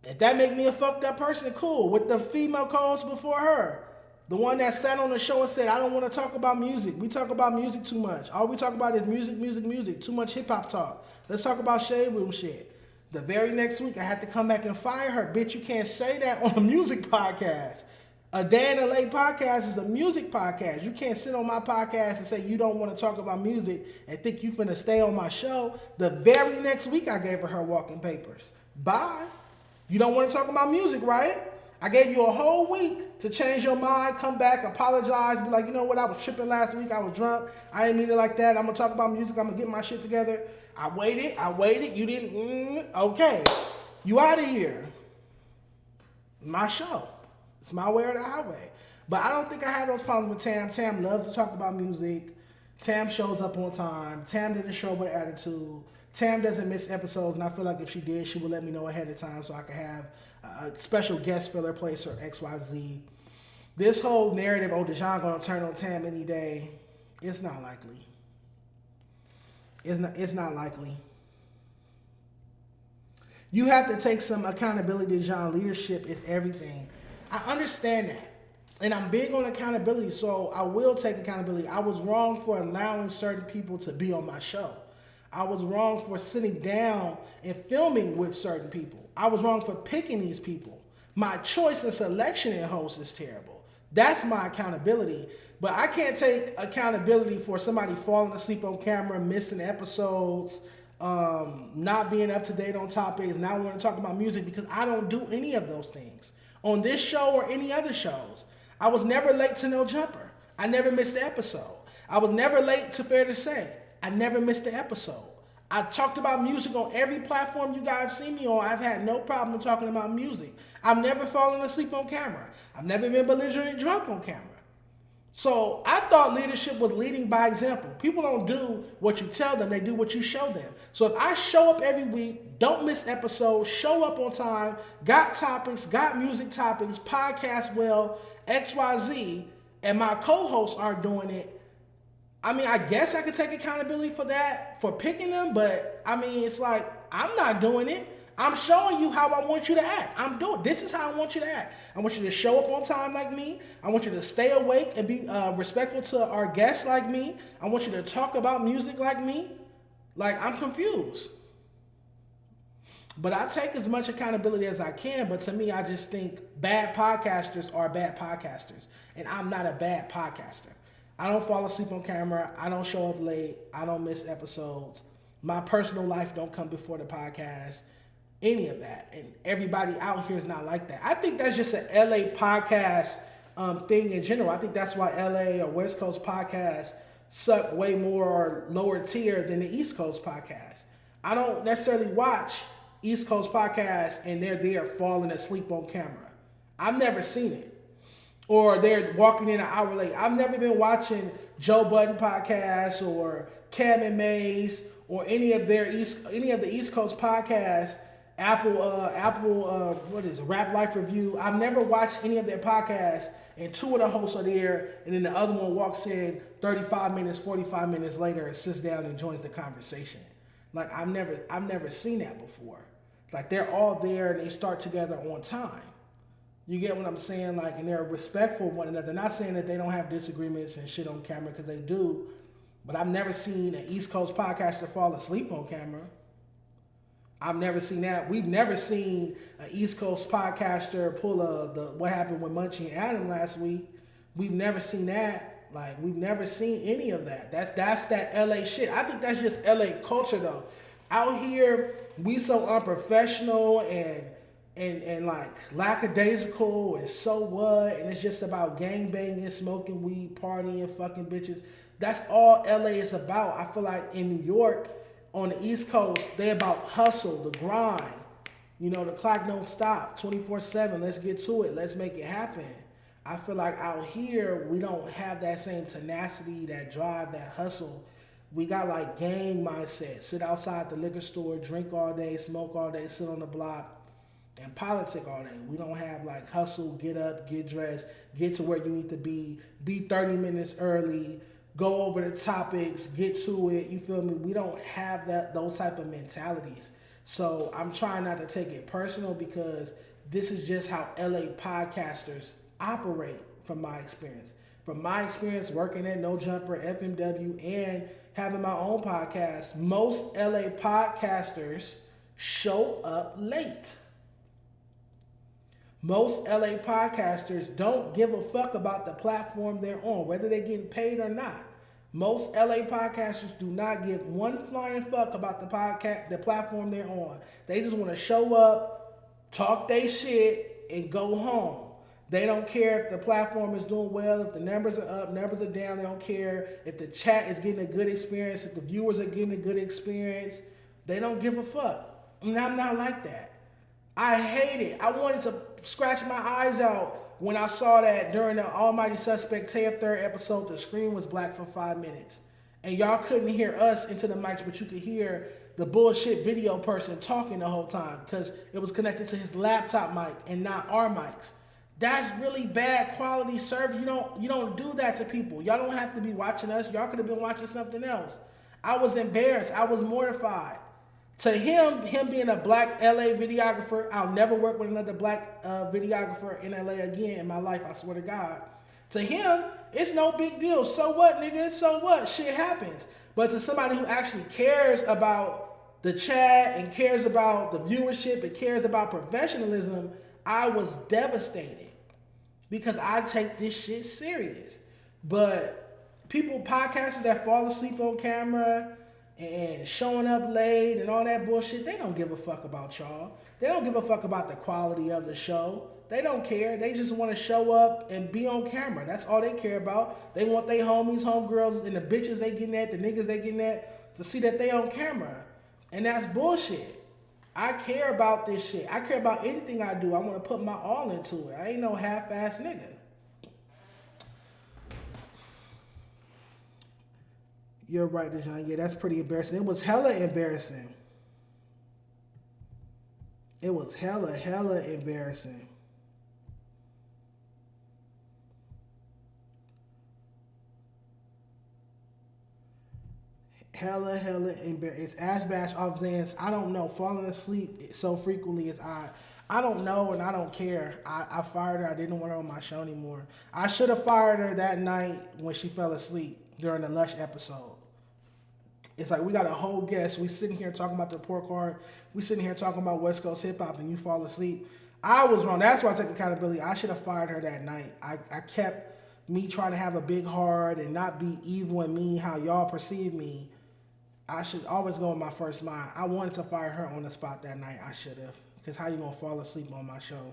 If that make me a fucked up person, cool. With the female co-host before her, the one that sat on the show and said, I don't want to talk about music. We talk about music too much. All we talk about is music. Too much hip-hop talk. Let's talk about shade room shit. The very next week, I had to come back and fire her. Bitch, you can't say that on a music podcast. A Day in LA podcast is a music podcast. You can't sit on my podcast and say you don't want to talk about music and think you finna stay on my show. The very next week, I gave her walking papers. Bye. You don't want to talk about music, right? I gave you a whole week to change your mind, come back, apologize, be like, you know what, I was tripping last week, I was drunk, I didn't mean it like that, I'm going to talk about music, I'm going to get my shit together. I waited, you didn't, okay. You out of here. My show. It's my way or the highway. But I don't think I had those problems with Tam. Tam loves to talk about music. Tam shows up on time. Tam didn't show up with attitude. Tam doesn't miss episodes, and I feel like if she did, she would let me know ahead of time so I could have a special guest filler place or XYZ. This whole narrative, oh, Dejon gonna turn on Tam any day, it's not likely. It's not likely. You have to take some accountability, Dejon. Leadership is everything. I understand that. And I'm big on accountability, so I will take accountability. I was wrong for allowing certain people to be on my show. I was wrong for sitting down and filming with certain people. I was wrong for picking these people. My choice and selection in hosts is terrible. That's my accountability. But I can't take accountability for somebody falling asleep on camera, missing episodes, not being up to date on topics, not wanting to talk about music, because I don't do any of those things on this show or any other shows. I was never late to No Jumper. I never missed the episode. I was never late to Fair to Say. I never missed the episode. I talked about music on every platform you guys see me on. I've had no problem talking about music. I've never fallen asleep on camera. I've never been belligerent drunk on camera. So I thought leadership was leading by example. People don't do what you tell them, they do what you show them. So if I show up every week, don't miss episodes, show up on time, got topics, got music topics, podcast well, XYZ, and my co-hosts aren't doing it, I mean, I guess I could take accountability for that, for picking them, but I mean, it's like, I'm not doing it. I'm showing you how I want you to act. This is how I want you to act. I want you to show up on time like me. I want you to stay awake and be respectful to our guests like me. I want you to talk about music like me. Like, I'm confused. But I take as much accountability as I can, but to me, I just think bad podcasters are bad podcasters. And I'm not a bad podcaster. I don't fall asleep on camera. I don't show up late. I don't miss episodes. My personal life don't come before the podcast. Any of that. And everybody out here is not like that. I think that's just an LA podcast thing in general. I think that's why LA or West Coast podcasts suck way more lower tier than the East Coast podcast. I don't necessarily watch East Coast podcasts and they're there falling asleep on camera. I've never seen it. Or they're walking in an hour late. I've never been watching Joe Budden podcasts or Cam and Mays or any of the East Coast podcasts. Apple, Rap Life Review. I've never watched any of their podcasts, and two of the hosts are there, and then the other one walks in 35 minutes, 45 minutes later, and sits down and joins the conversation. Like, I've never seen that before. Like, they're all there and they start together on time. You get what I'm saying? Like, and they're respectful of one another. Not saying that they don't have disagreements and shit on camera, because they do, but I've never seen an East Coast podcaster fall asleep on camera. I've never seen that. We've never seen an East Coast podcaster pull what happened with Munchie and Adam last week. We've never seen that. Like, we've never seen any of that. That's that LA shit. I think that's just LA culture though. Out here, we so unprofessional and like lackadaisical and so what, and it's just about gang banging, smoking weed, partying, fucking bitches. That's all LA is about. I feel like in New York, on the East Coast, they about hustle, the grind. You know, the clock don't stop, 24/7. Let's get to it. Let's make it happen. I feel like out here, we don't have that same tenacity, that drive, that hustle. We got like gang mindset. Sit outside the liquor store, drink all day, smoke all day, sit on the block, and politic all day. We don't have like hustle, get up, get dressed, get to where you need to be 30 minutes early, go over the topics, get to it, you feel me? We don't have those type of mentalities. So I'm trying not to take it personal, because this is just how LA podcasters operate from my experience. From my experience working at No Jumper, FMW, and having my own podcast, most LA podcasters show up late. Most LA podcasters don't give a fuck about the platform they're on, whether they're getting paid or not. Most LA podcasters do not give one flying fuck about the platform they're on. They just want to show up, talk their shit, and go home. They don't care if the platform is doing well, if the numbers are up, numbers are down. They don't care if the chat is getting a good experience, if the viewers are getting a good experience. They don't give a fuck. And I'm not like that. I hate it. I wanted to scratch my eyes out when I saw that during the Almighty Suspect Taya 3rd episode, the screen was black for 5 minutes. And y'all couldn't hear us into the mics, but you could hear the bullshit video person talking the whole time because it was connected to his laptop mic and not our mics. That's really bad quality service. You don't do that to people. Y'all don't have to be watching us. Y'all could have been watching something else. I was embarrassed. I was mortified. To him being a black LA videographer, I'll never work with another black videographer in LA again in my life, I swear to God. To him, it's no big deal. So what, nigga? So what? Shit happens. But to somebody who actually cares about the chat and cares about the viewership and cares about professionalism, I was devastated because I take this shit serious. But people, podcasters that fall asleep on camera and showing up late and all that bullshit, they don't give a fuck about y'all. They don't give a fuck about the quality of the show. They don't care. They just want to show up and be on camera. That's all they care about. They want their homies, homegirls, and the bitches they getting at, the niggas they getting at, to see that they on camera. And that's bullshit. I care about this shit. I care about anything I do. I want to put my all into it. I ain't no half-ass nigga. You're right, Dejon. Yeah, that's pretty embarrassing. It was hella embarrassing. It was hella embarrassing. Hella embarrassing. It's Ash Bash off Zans. I don't know. Falling asleep so frequently is odd. I don't know and I don't care. I fired her. I didn't want her on my show anymore. I should have fired her that night when she fell asleep during the Lush episode. It's like we got a whole guest. We sitting here talking about the report card. We sitting here talking about West Coast hip hop and you fall asleep. I was wrong. That's why I take accountability. I should have fired her that night. I kept me trying to have a big heart and not be evil and mean how y'all perceive me. I should always go with my first mind. I wanted to fire her on the spot that night. I should have. Because how you going to fall asleep on my show?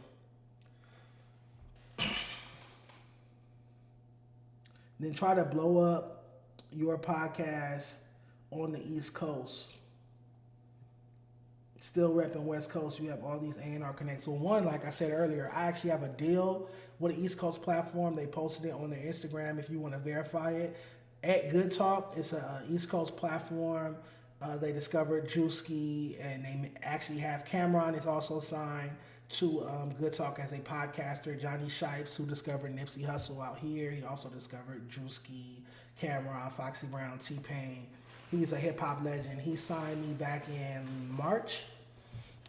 Then try to blow up your podcast on the East Coast. Still repping West Coast. You have all these A&R connects. So one, like I said earlier, I actually have a deal with the East Coast platform. They posted it on their Instagram if you want to verify it. At Good Talk, it's a East Coast platform. They discovered Drewski, and they actually have Cameron is also signed to Good Talk as a podcaster. Johnny Shipes, who discovered Nipsey Hussle out here, he also discovered Drewski, Cameron, Foxy Brown, T-Pain. He's a hip-hop legend. He signed me back in March.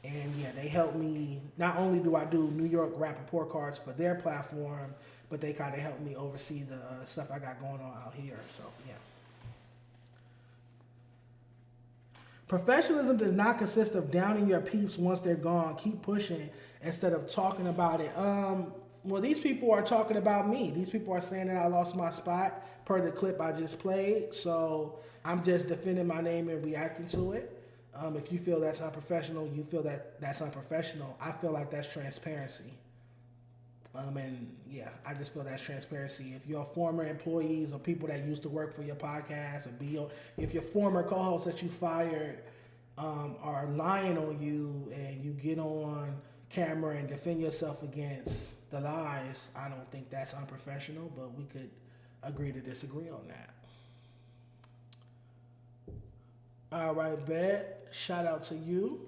And yeah, they helped me. Not only do I do New York rap report cards for their platform, but they kind of helped me oversee the stuff I got going on out here. So, yeah. Professionalism does not consist of downing your peeps once they're gone. Keep pushing instead of talking about it. Well, these people are talking about me. These people are saying that I lost my spot per the clip I just played. So I'm just defending my name and reacting to it. If you feel that's unprofessional, you feel that that's unprofessional. I feel like that's transparency. And yeah, I just feel that's transparency. If your former employees or people that used to work for your podcast if your former co-hosts that you fired are lying on you and you get on camera and defend yourself against the lies, I don't think that's unprofessional, but we could agree to disagree on that. All right, bet. Shout out to you.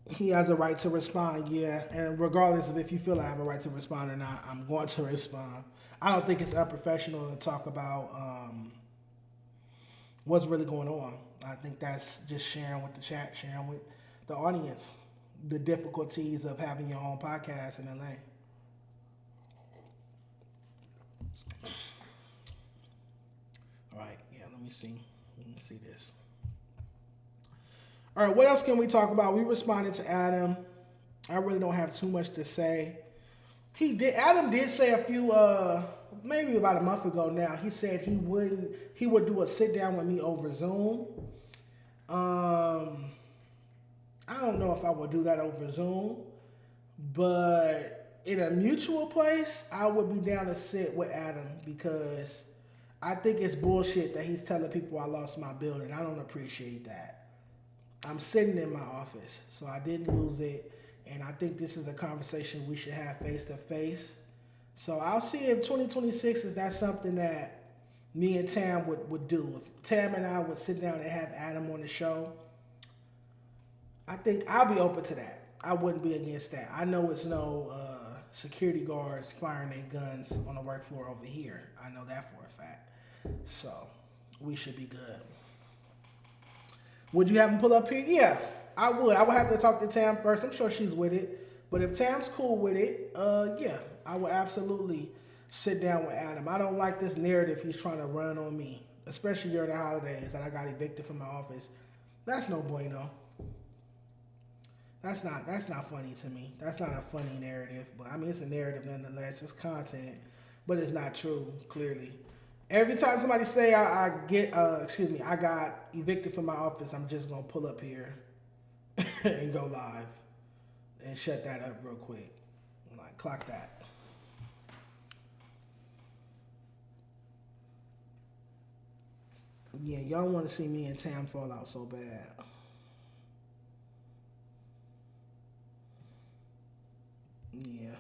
He has a right to respond, yeah. And regardless of if you feel I have a right to respond or not, I'm going to respond. I don't think it's unprofessional to talk about what's really going on. I think that's just sharing with the chat, sharing with the audience the difficulties of having your own podcast in LA. All right, yeah, let me see this. All right, what else can we talk about? We responded to Adam. I really don't have too much to say. Adam did say a few, maybe about a month ago now, he said he would do a sit down with me over Zoom. I don't know if I would do that over Zoom, but in a mutual place, I would be down to sit with Adam because I think it's bullshit that he's telling people I lost my building. I don't appreciate that. I'm sitting in my office, so I didn't lose it, and I think this is a conversation we should have face to face. So I'll see if 2026 is that something that me and Tam would do. If Tam and I would sit down and have Adam on the show, I think I'll be open to that. I wouldn't be against that. I know it's no security guards firing their guns on the work floor over here. I know that for a fact. So we should be good. Would you have him pull up here? Yeah, I would. I would have to talk to Tam first. I'm sure she's with it. But if Tam's cool with it, yeah, I would absolutely sit down with Adam. I don't like this narrative he's trying to run on me, especially during the holidays that I got evicted from my office. That's no bueno. That's not funny to me. That's not a funny narrative. But I mean, it's a narrative nonetheless. It's content, but it's not true, clearly. Every time somebody say I got evicted from my office, I'm just gonna pull up here and go live and shut that up real quick. Like, clock that. Yeah, y'all want to see me and Tam fall out so bad. Yeah.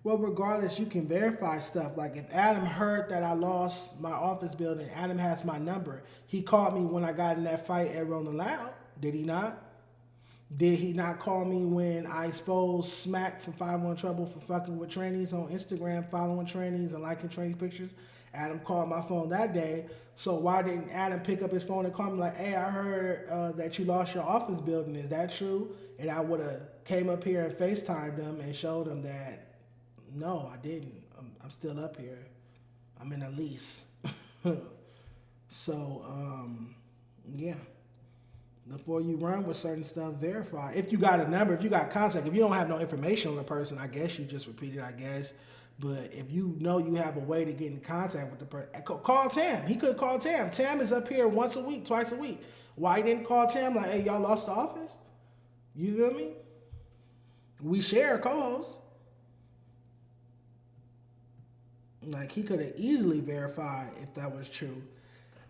Well, regardless, you can verify stuff. Like, if Adam heard that I lost my office building, Adam has my number. He called me when I got in that fight at Rolling Loud. Did he not? Did he not call me when I exposed Smack from 5-1 Trouble for fucking with trannies on Instagram, following trannies and liking trannies pictures? Adam called my phone that day. So why didn't Adam pick up his phone and call me like, hey, I heard that you lost your office building. Is that true? And I would have came up here and FaceTimed him and showed him that, no, I didn't. I'm still up here. I'm in a lease. So, yeah. Before you run with certain stuff, verify. If you got a number, if you got contact, if you don't have no information on the person, I guess you just repeat it, I guess. But if you know you have a way to get in contact with the person, call Tam. He could call Tam. Tam is up here once a week, twice a week. Why he didn't call Tam like, hey, y'all lost the office? You feel me? We share a co-host. Like, he could have easily verified if that was true.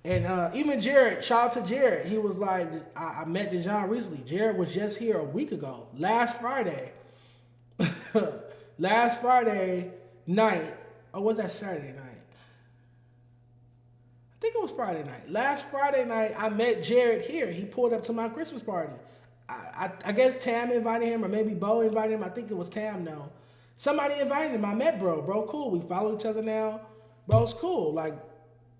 And even Jared, shout out to Jared. He was like, I met Dejon recently. Jared was just here a week ago, last Friday. Last Friday night, or was that Saturday night? I think it was Friday night. Last Friday night, I met Jared here. He pulled up to my Christmas party. I guess Tam invited him, or maybe Bo invited him. I think it was Tam, though. Somebody invited him. I met bro. Bro, cool. We follow each other now. Bro's cool. Like,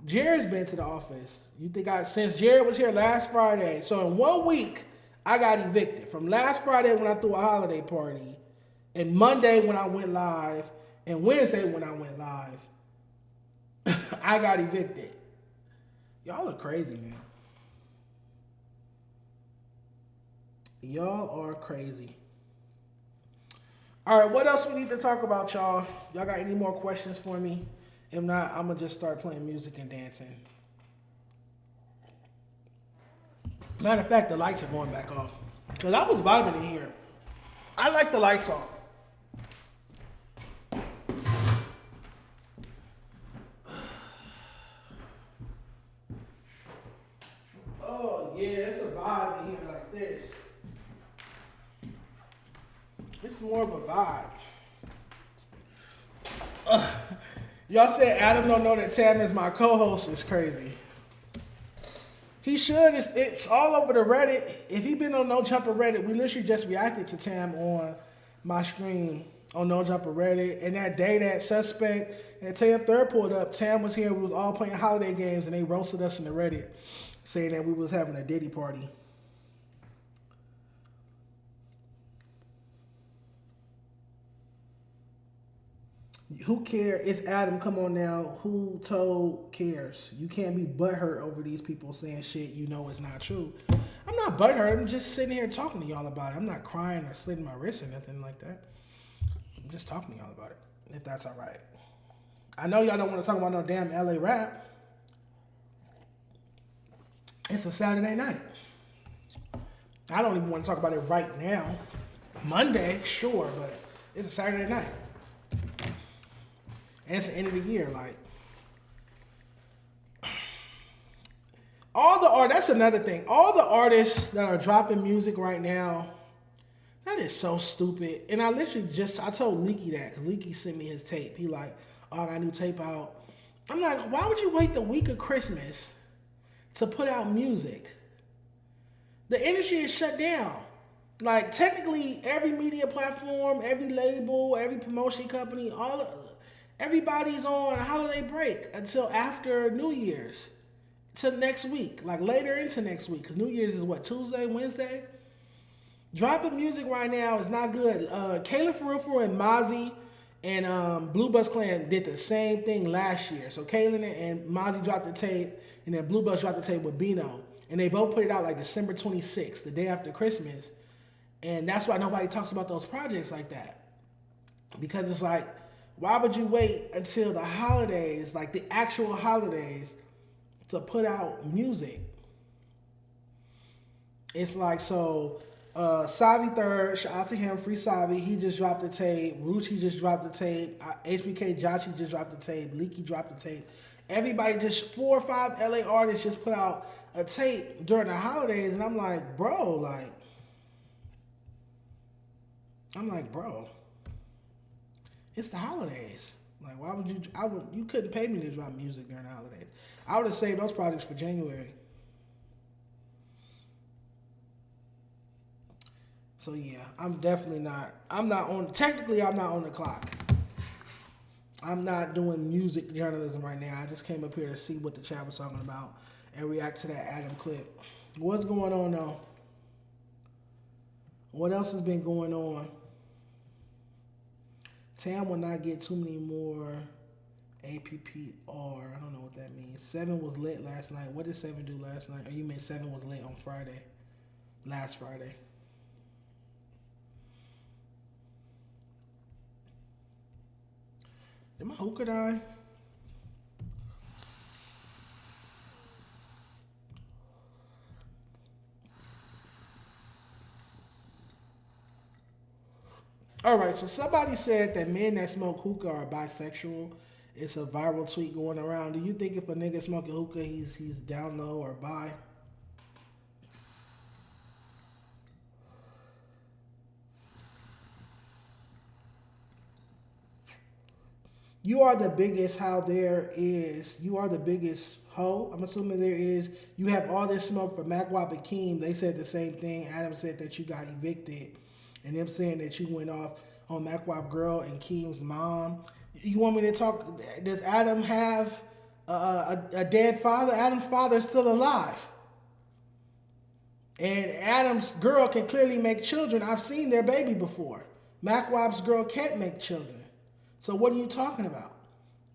Jared's been to the office. You think since Jared was here last Friday, so in 1 week, I got evicted. From last Friday when I threw a holiday party, and Monday when I went live, and Wednesday when I went live, I got evicted. Y'all are crazy, man. Y'all are crazy. All right, what else we need to talk about, y'all? Y'all got any more questions for me? If not, I'm going to just start playing music and dancing. Matter of fact, the lights are going back off. Because I was vibing in here. I like the lights off. Oh, yeah, it's a vibe in here like this. It's more of a vibe. Y'all said Adam don't know that Tam is my co-host. It's crazy. He should. It's all over the Reddit. If he been on No Jumper Reddit, we literally just reacted to Tam on my stream on No Jumper Reddit. And that day that Suspect and Tam Third pulled up, Tam was here. We was all playing holiday games, and they roasted us in the Reddit, saying that we was having a Diddy party. Who cares? It's Adam. Come on now. Who told cares? You can't be butthurt over these people saying shit you know is not true. I'm not butthurt. I'm just sitting here talking to y'all about it. I'm not crying or slitting my wrist or nothing like that. I'm just talking to y'all about it, if that's all right. I know y'all don't want to talk about no damn LA rap. It's a Saturday night. I don't even want to talk about it right now. Monday, sure, but it's a Saturday night. And it's the end of the year, like. That's another thing. All the artists that are dropping music right now, that is so stupid. And I told Leaky that, because Leaky sent me his tape. He like, oh, I got a new tape out. I'm like, why would you wait the week of Christmas to put out music? The industry is shut down. Like, technically, every media platform, every label, every promotion company, everybody's on holiday break until after New Year's. to next week, like later into next week, because New Year's is what, Tuesday, Wednesday? Dropping music right now is not good. Kayla Ferrufo and Mozzie and Blue Bus Clan did the same thing last year. So Kayla and Mozzie dropped the tape, and then Blue Bus dropped the tape with Bino. And they both put it out like December 26th, the day after Christmas. And that's why nobody talks about those projects like that. Because it's like, why would you wait until the holidays, like the actual holidays, to put out music? It's like, so Savi Third, shout out to him, Free Savi, he just dropped the tape. Ruchi just dropped the tape. HBK Jachi just dropped the tape. Leaky dropped the tape. Everybody, just 4 or 5 LA artists just put out a tape during the holidays, and I'm like, bro, it's the holidays. Like, why would you? You couldn't pay me to drop music during the holidays. I would have saved those projects for January. So yeah, I'm not on the clock. I'm not doing music journalism right now. I just came up here to see what the chat was talking about and react to that Adam clip. What's going on though? What else has been going on? Tam will not get too many more APPR. I don't know what that means. 7 was lit last night. What did 7 do last night? Or you mean 7 was lit on Friday? Last Friday. Did my hookah die? All right, so somebody said that men that smoke hookah are bisexual. It's a viral tweet going around. Do you think if a nigga smoking hookah, he's down low or bi? You are the biggest how there is. You are the biggest hoe. I'm assuming there is. You have all this smoke for MacWap and Keem. They said the same thing. Adam said that you got evicted. And them saying that you went off on MacWap girl and Keem's mom. You want me to talk? Does Adam have a dead father? Adam's father is still alive. And Adam's girl can clearly make children. I've seen their baby before. MacWap's girl can't make children. So what are you talking about?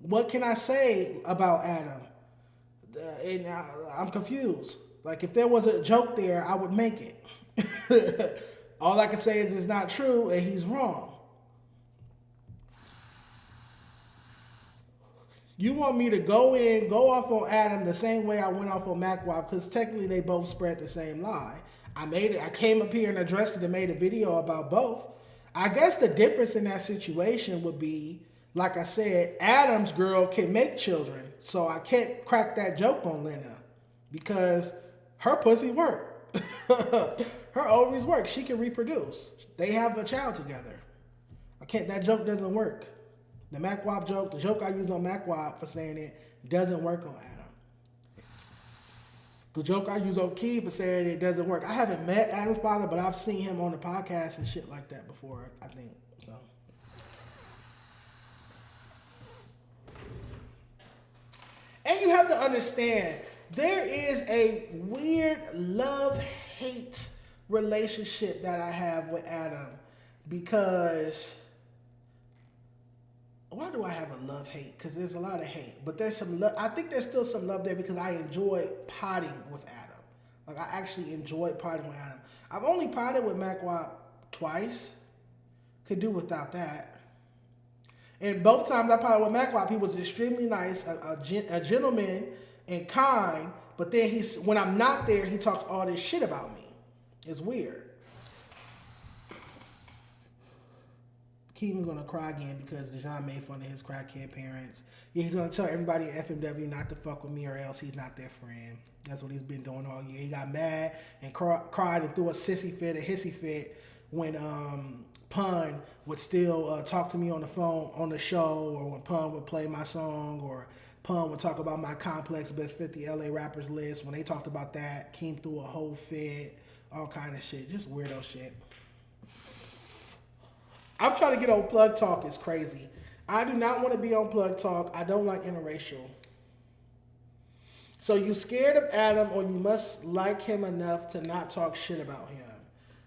What can I say about Adam? And I'm confused. Like, if there was a joke there, I would make it. All I can say is it's not true and he's wrong. You want me to go off on Adam the same way I went off on MacWap, because technically they both spread the same lie. I came up here and addressed it and made a video about both. I guess the difference in that situation would be, like I said, Adam's girl can make children, so I can't crack that joke on Lena because her pussy work. Her ovaries work. She can reproduce. They have a child together. That joke doesn't work. The MacWap joke, the joke I use on MacWap for saying it, doesn't work on Adam. The joke I use on Key for saying it doesn't work. I haven't met Adam's father, but I've seen him on the podcast and shit like that before, I think. So. And you have to understand, there is a weird love-hate relationship that I have with Adam, because why do I have a love-hate? Because there's a lot of hate, but there's some love. I think there's still some love there because I enjoy potting with Adam. Like, I actually enjoyed potting with Adam. I've only potted with MacWap twice. Could do without that. And both times I potted with MacWap, he was extremely nice, a gentleman and kind, but then when I'm not there, he talks all this shit about me. It's weird. Keegan's gonna cry again because Dejon made fun of his crackhead parents. Yeah, he's gonna tell everybody at FMW not to fuck with me or else he's not their friend. That's what he's been doing all year. He got mad and cried and threw a hissy fit when Pun would still talk to me on the phone on the show, or when Pun would play my song, or Pun would talk about my Complex Best 50 LA Rappers list. When they talked about that, Keem threw a whole fit, all kind of shit, just weirdo shit. I'm trying to get on Plug Talk. It's crazy. I do not want to be on Plug Talk. I don't like interracial. So you scared of Adam, or you must like him enough to not talk shit about him.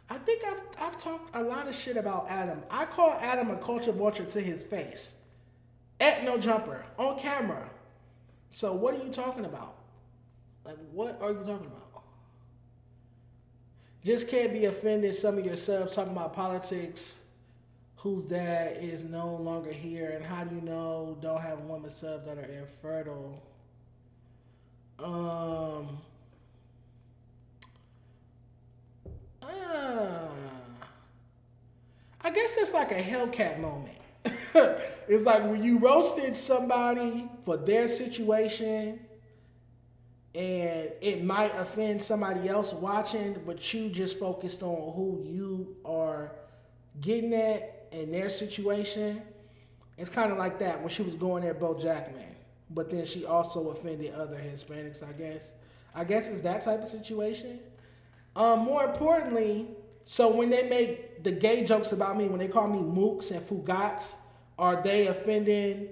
I think I've talked a lot of shit about Adam. I call Adam a culture vulture to his face. At no jumper, on camera. So what are you talking about? Like, what are you talking about? Just can't be offended some of your subs talking about politics, whose dad is no longer here, and how do you know don't have woman subs that are infertile? I guess that's like a Hellcat moment. It's like when you roasted somebody for their situation and it might offend somebody else watching, but you just focused on who you are getting at in their situation. It's kind of like that when she was going at Bo Jackman, but then she also offended other Hispanics, I guess. I guess it's that type of situation. More importantly, so when they make the gay jokes about me, when they call me mooks and fugats, are they offending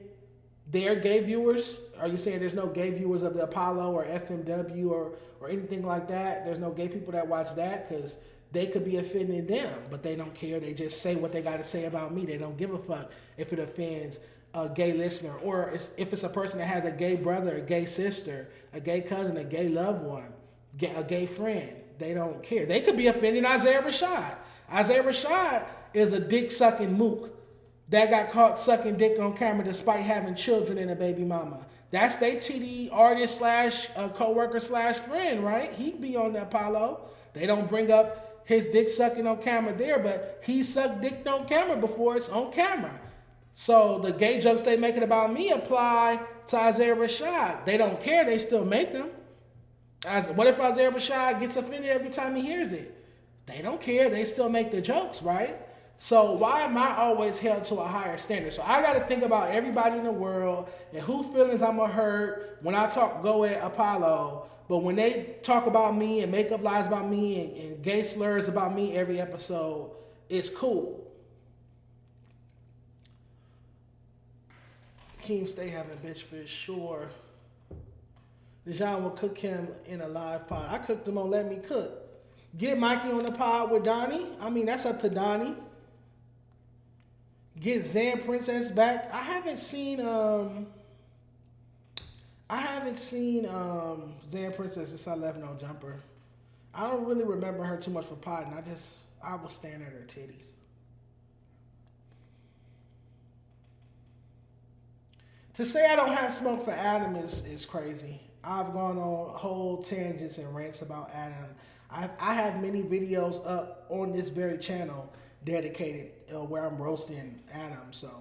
their gay viewers? Are you saying there's no gay viewers of the Apollo or FMW or anything like that? There's no gay people that watch that? Because they could be offending them, but they don't care. They just say what they got to say about me. They don't give a fuck if it offends a gay listener, or if it's a person that has a gay brother, a gay sister, a gay cousin, a gay loved one, a gay friend. They don't care. They could be offending Isaiah Rashad. Isaiah Rashad is a dick-sucking mook that got caught sucking dick on camera despite having children and a baby mama. That's their TD artist slash co-worker slash friend, right? He'd be on the Apollo. They don't bring up his dick sucking on camera there, but he sucked dick on camera before it's on camera. So the gay jokes they making about me apply to Isaiah Rashad. They don't care. They still make them. What if Isaiah Rashad gets offended every time he hears it? They don't care. They still make the jokes, right? So why am I always held to a higher standard? So I got to think about everybody in the world and whose feelings I'm going to hurt when I go at Apollo. But when they talk about me and make up lies about me and gay slurs about me every episode, it's cool. Keem stay having bitch fish, sure. Dejon will cook him in a live pod. I cooked him on Let Me Cook. Get Mikey on the pod with Donnie. I mean, that's up to Donnie. Get Zan Princess back. I haven't seen Zan Princess since I left No Jumper. I don't really remember her too much for podding. I was staring at her titties. To say I don't have smoke for Adam is crazy. I've gone on whole tangents and rants about Adam. I have many videos up on this very channel dedicated where I'm roasting Adam. So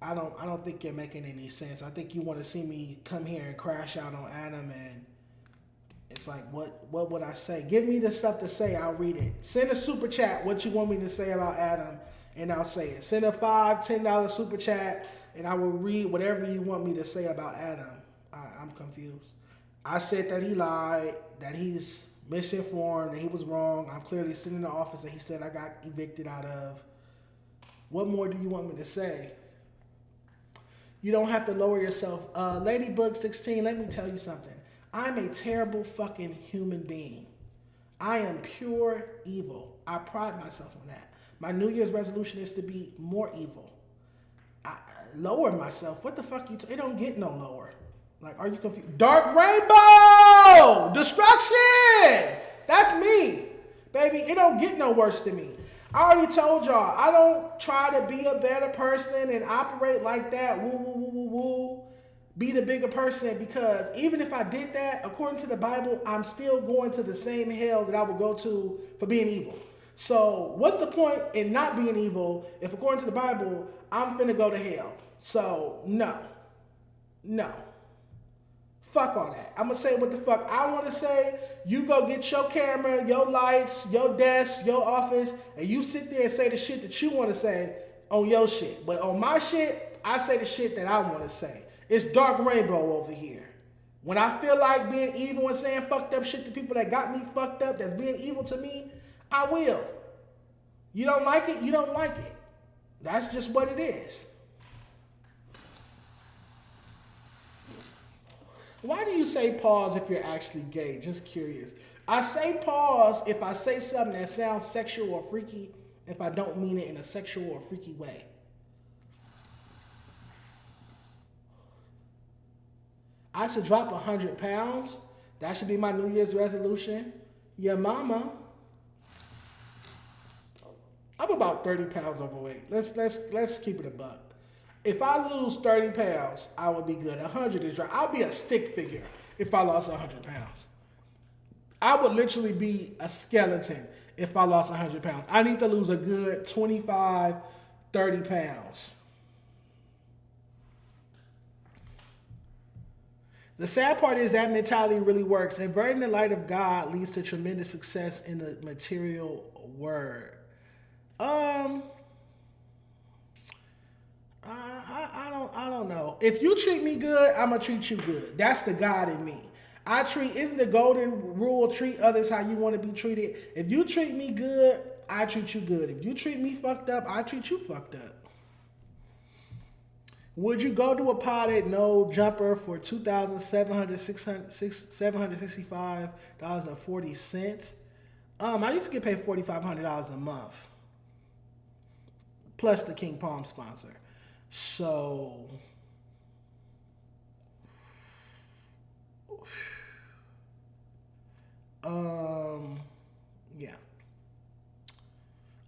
I don't think you're making any sense. I think you want to see me come here and crash out on Adam, and it's like, what would I say? Give me the stuff to say. I'll read it. Send a super chat what you want me to say about Adam, and I'll say it. Send a $5, $10 super chat, and I will read whatever you want me to say about Adam. I'm confused. I said that he lied, that he's misinformed, that he was wrong. I'm clearly sitting in the office that he said I got evicted out of. What more do you want me to say? You don't have to lower yourself. Ladybug16, let me tell you something. I'm a terrible fucking human being. I am pure evil. I pride myself on that. My New Year's resolution is to be more evil. I lower myself. What the fuck it don't get no lower. Like, are you confused? Dark Rainbow! Destruction! That's me. Baby, it don't get no worse than me. I already told y'all, I don't try to be a better person and operate like that. Woo, woo, woo, woo, woo. Be the bigger person, because even if I did that, according to the Bible, I'm still going to the same hell that I would go to for being evil. So what's the point in not being evil if, according to the Bible, I'm finna go to hell? So no. Fuck all that. I'm going to say what the fuck I want to say. You go get your camera, your lights, your desk, your office, and you sit there and say the shit that you want to say on your shit. But on my shit, I say the shit that I want to say. It's Dark Rainbow over here. When I feel like being evil and saying fucked up shit to people that got me fucked up, that's being evil to me, I will. You don't like it? You don't like it. That's just what it is. Why do you say pause if you're actually gay? Just curious. I say pause if I say something that sounds sexual or freaky, if I don't mean it in a sexual or freaky way. I should drop 100 pounds. That should be my New Year's resolution. Your mama. I'm about 30 pounds overweight. Let's keep it a buck. If I lose 30 pounds, I would be good. 100 is right. I'll be a stick figure if I lost 100 pounds. I would literally be a skeleton if I lost 100 pounds. I need to lose a good 25, 30 pounds. The sad part is that mentality really works. Inverting the light of God leads to tremendous success in the material world. I don't know. If you treat me good, I'm gonna treat you good. That's the God in me. Isn't the golden rule, treat others how you want to be treated? If you treat me good, I treat you good. If you treat me fucked up, I treat you fucked up. Would you go to a pod at no jumper for $2,765.40? I used to get paid $4,500 a month, plus the King Palm sponsor. So, yeah.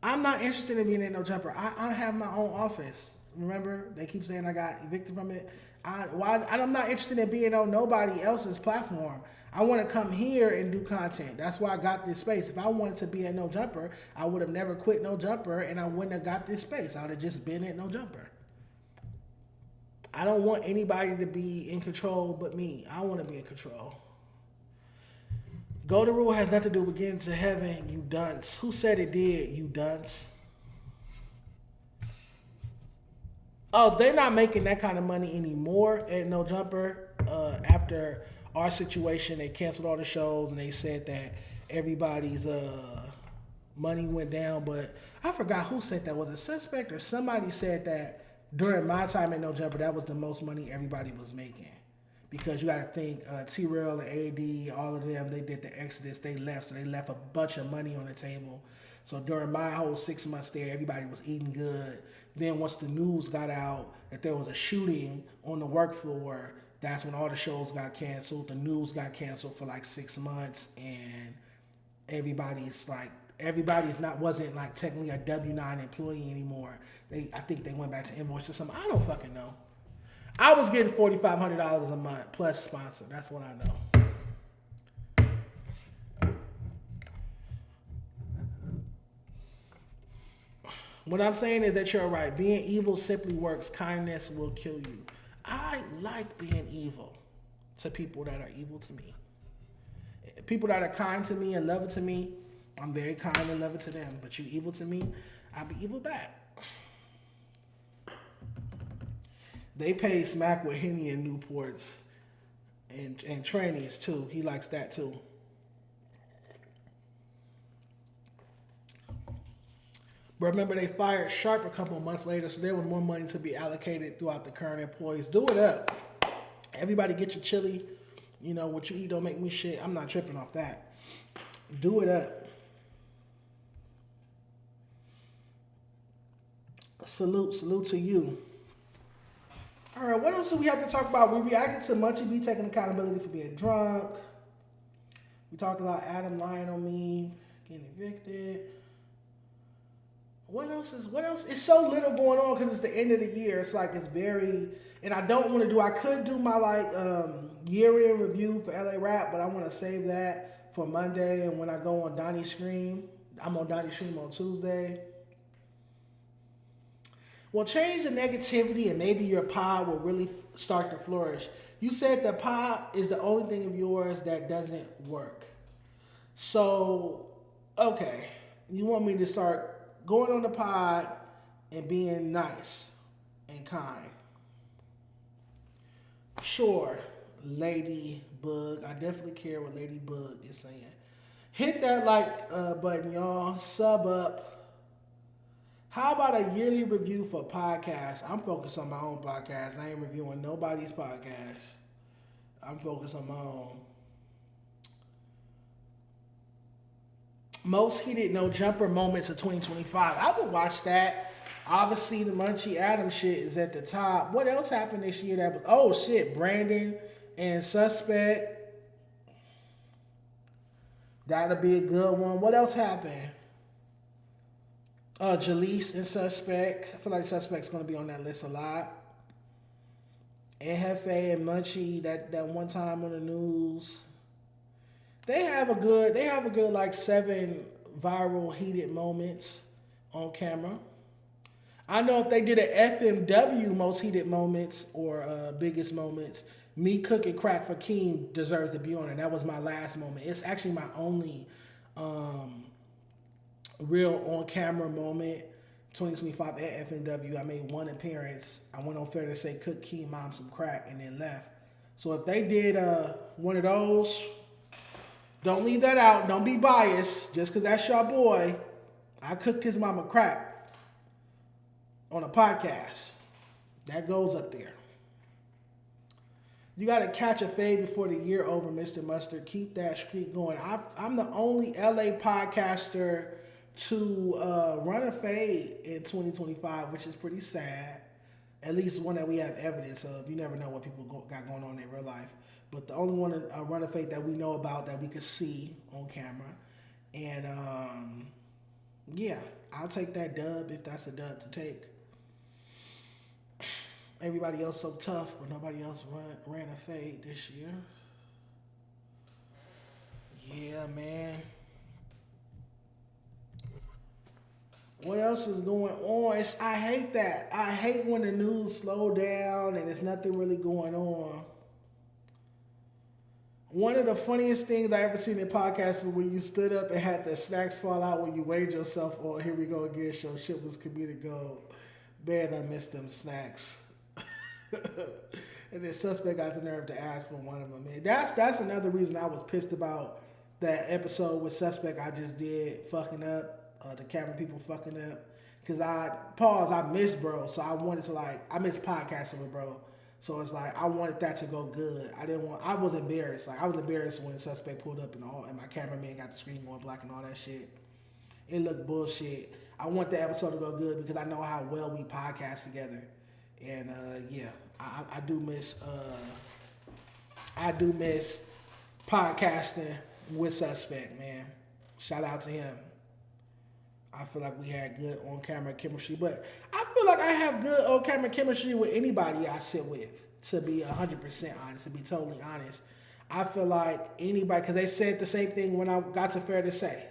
I'm not interested in being in no jumper. I have my own office. Remember, they keep saying I got evicted from it. I'm not interested in being on nobody else's platform. I want to come here and do content. That's why I got this space. If I wanted to be at No Jumper, I would have never quit No Jumper, and I wouldn't have got this space. I would have just been at No Jumper. I don't want anybody to be in control but me. I want to be in control. Golden rule has nothing to do with getting to heaven, you dunce. Who said it did, you dunce? Oh, they're not making that kind of money anymore at No Jumper. After our situation, they canceled all the shows and they said that everybody's money went down. But I forgot who said that. Was it Suspect or somebody said that during my time at No Jumper, that was the most money everybody was making. Because you got to think, T-Rail and AD, all of them, they did the exodus. They left, so they left a bunch of money on the table. So during my whole 6 months there, everybody was eating good. Then once the news got out that there was a shooting on the work floor, that's when all the shows got canceled. The news got canceled for like 6 months, and wasn't like technically a W-9 employee anymore. I think they went back to invoice or something. I don't fucking know. I was getting $4,500 a month plus sponsor. That's what I know. What I'm saying is that you're right. Being evil simply works. Kindness will kill you. I like being evil to people that are evil to me. People that are kind to me and loving to me, I'm very kind and loving to them. But you evil to me, I'll be evil back. They pay Smack with Henny and Newports and trannies too. He likes that too. But remember, they fired Sharp a couple of months later, so there was more money to be allocated throughout the current employees. Do it up. Everybody get your chili. You know, what you eat don't make me shit. I'm not tripping off that. Do it up. Salute to you. All right, what else do we have to talk about? We reacted to Munchie B taking accountability for being drunk. We talked about Adam lying on me, getting evicted. What else? It's so little going on because it's the end of the year. It's like it's very, and I don't want to do. I could do my year-end review for LA Rap, but I want to save that for Monday. And when I go on Donnie Scream, I'm on Donnie Scream on Tuesday. Well, change the negativity, and maybe your pod will really start to flourish. You said the pod is the only thing of yours that doesn't work. So, okay, you want me to start going on the pod and being nice and kind. Sure, Lady Bug. I definitely care what Lady Bug is saying. Hit that like button, y'all. Sub up. How about a yearly review for podcasts? I'm focused on my own podcast. I ain't reviewing nobody's podcast. I'm focused on my own. Most heated no jumper moments of 2025. I would watch that. Obviously, the Munchie Adam shit is at the top. What else happened this year that was... Oh, shit. Brandon and Suspect. That'll be a good one. What else happened? Jaleese and Suspect. I feel like Suspect's going to be on that list a lot. And Hefe and Munchie, that one time on the news. They have a good like 7 viral heated moments on camera. I know if they did an FMW most heated moments or biggest moments, me cooking crack for King deserves to be on it. That was my last moment. It's actually my only real on camera moment. 2025 at FMW, I made one appearance. I went on Fair to Say cook King mom some crack and then left. So if they did one of those, don't leave that out. Don't be biased. Just because that's your boy, I cooked his mama crack on a podcast. That goes up there. You got to catch a fade before the year over, Mr. Mustard. Keep that streak going. I'm the only LA podcaster to run a fade in 2025, which is pretty sad. At least one that we have evidence of. You never know what people got going on in real life. But the only one to run a fade that we know about that we could see on camera. And yeah, I'll take that dub if that's a dub to take. Everybody else so tough, but nobody else ran a fade this year. Yeah, man. What else is going on? I hate that. I hate when the news slow down and there's nothing really going on. One of the funniest things I ever seen in podcasts is when you stood up and had the snacks fall out when you weighed yourself. Oh, here we go again. So shit was comedic gold. Man, I missed them snacks. And then Suspect got the nerve to ask for one of them. Man, that's another reason I was pissed about that episode with Suspect I just did fucking up. The camera people fucking up. Because I missed bro. So I wanted to I missed podcasting with bro. So it's like, I wanted that to go good. I was embarrassed. I was embarrassed when the Suspect pulled up and my cameraman got the screen going black and all that shit. It looked bullshit. I want the episode to go good because I know how well we podcast together. And yeah, I do miss podcasting with Suspect, man. Shout out to him. I feel like we had good on-camera chemistry, but I feel like I have good on-camera chemistry with anybody I sit with, to be 100% honest, to be totally honest. I feel like anybody, because they said the same thing when I got to Fair to Say.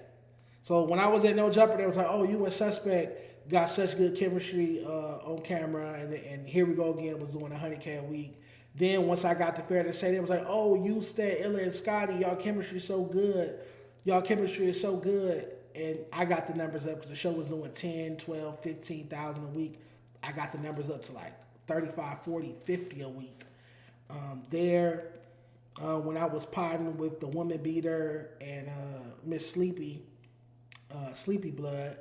So when I was at No Jumper, they was like, oh, you and Suspect got such good chemistry on camera, and here we go again, was doing 100K a week. Then once I got to Fair to Say, they was like, oh, you, Stan, Illa, and Scotty, y'all chemistry so good. Y'all chemistry is so good. And I got the numbers up because the show was doing 10, 12, 15,000 a week. I got the numbers up to 35, 40, 50 a week. When I was podding with the Woman Beater and Miss Sleepy Blood,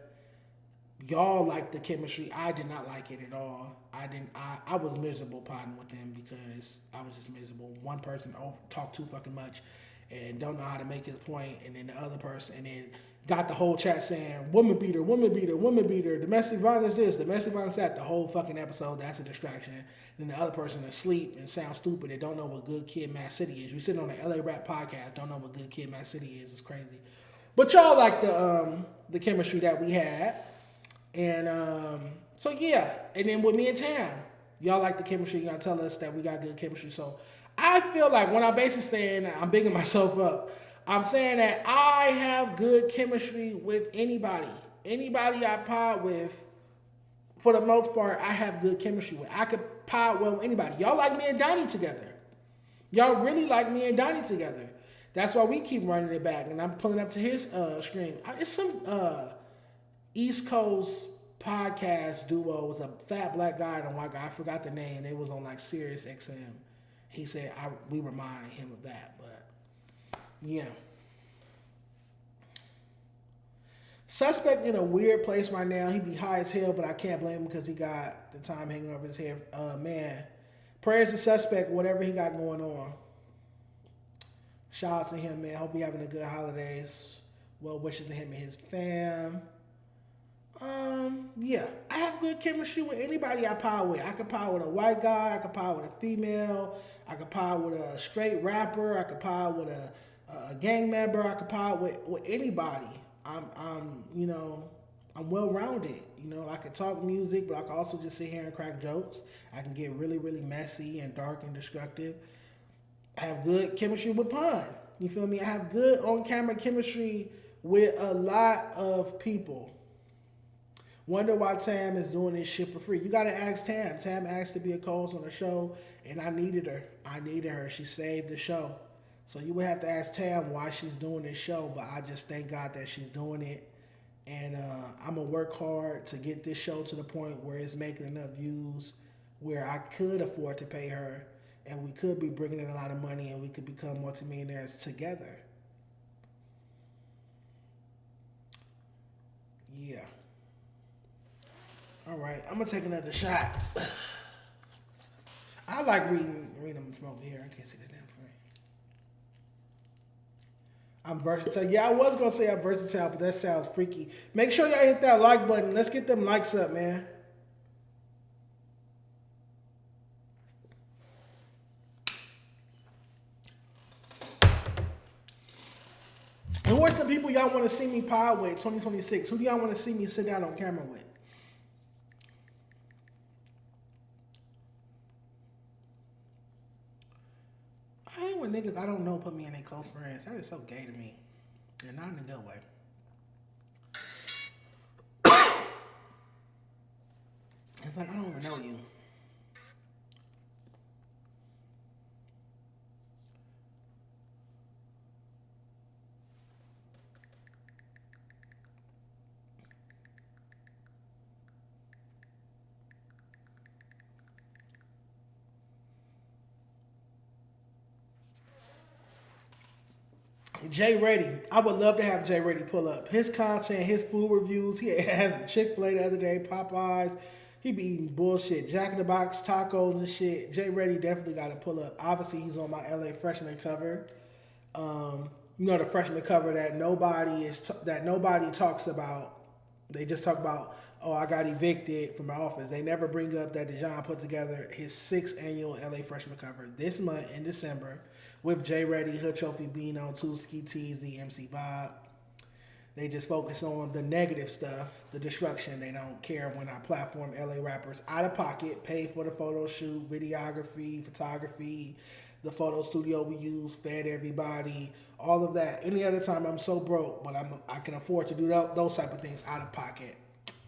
y'all liked the chemistry. I did not like it at all. I was miserable podding with them because I was just miserable. One person talked too fucking much and don't know how to make his point, and then the other person, and then got the whole chat saying, woman beater, woman beater, woman beater, domestic violence this, domestic violence that, the whole fucking episode. That's a distraction. Then the other person is asleep and sounds stupid and don't know what Good Kid, Mad City is. You sitting on the LA Rap podcast, don't know what Good Kid, Mad City is. It's crazy. But y'all like the chemistry that we had. And so yeah, and then with me and Tam, y'all like the chemistry. Y'all tell us that we got good chemistry. So I feel like when I'm basically saying, I'm bigging myself up, I'm saying that I have good chemistry with anybody. Anybody I pod with, for the most part, I have good chemistry with. I could pod well with anybody. Y'all like me and Donnie together. Y'all really like me and Donnie together. That's why we keep running it back. And I'm pulling up to his screen. It's some East Coast podcast duo. It was a fat black guy and a white guy. I forgot the name. They was on Sirius XM. He said we reminded him of that. But yeah. Suspect in a weird place right now. He be high as hell, but I can't blame him because he got the time hanging over his head. Man, prayers to Suspect, whatever he got going on. Shout out to him, man. Hope you having a good holidays. Well wishes to him and his fam. Yeah, I have good chemistry with anybody I power with. I could power with a white guy. I could power with a female. I could power with a straight rapper. I could power with a gang member. I could power with anybody. I'm well rounded. You know, I can talk music, but I can also just sit here and crack jokes. I can get really, really messy and dark and destructive. I have good chemistry with Pun. You feel me? I have good on-camera chemistry with a lot of people. Wonder why Tam is doing this shit for free. You gotta ask Tam. Tam asked to be a co-host on the show, and I needed her. She saved the show. So you would have to ask Tam why she's doing this show, but I just thank God that she's doing it. And I'm gonna work hard to get this show to the point where it's making enough views where I could afford to pay her, and we could be bringing in a lot of money, and we could become multimillionaires together. Yeah. All right, I'm gonna take another shot. I like reading them from over here. I can't see the damn thing. I'm versatile. Yeah, I was gonna say I'm versatile, but that sounds freaky. Make sure y'all hit that like button. Let's get them likes up, man. Who are some people y'all want to see me pod with 2026? Who do y'all want to see me sit down on camera with? I hate when niggas I don't know put me in their close friends. That is so gay to me. And not in a good way. It's like, I don't even know you. Jay Reddy. I would love to have Jay Reddy pull up. His content, his food reviews. He has Chick-fil-A the other day, Popeyes. He be eating bullshit. Jack in the Box, tacos and shit. Jay Reddy definitely got to pull up. Obviously, he's on my LA freshman cover. You know, the freshman cover that nobody talks about. They just talk about, oh, I got evicted from my office. They never bring up that Dejon put together his 6th annual LA freshman cover this month in December with Jay Reddy, Hood Trophy, Beano, Tuski, TZ, MC Bob. They just focus on the negative stuff, the destruction. They don't care when I platform LA rappers out of pocket, pay for the photo shoot, videography, photography, the photo studio we use, fed everybody, all of that. Any other time I'm so broke, but I can afford to do those type of things out of pocket.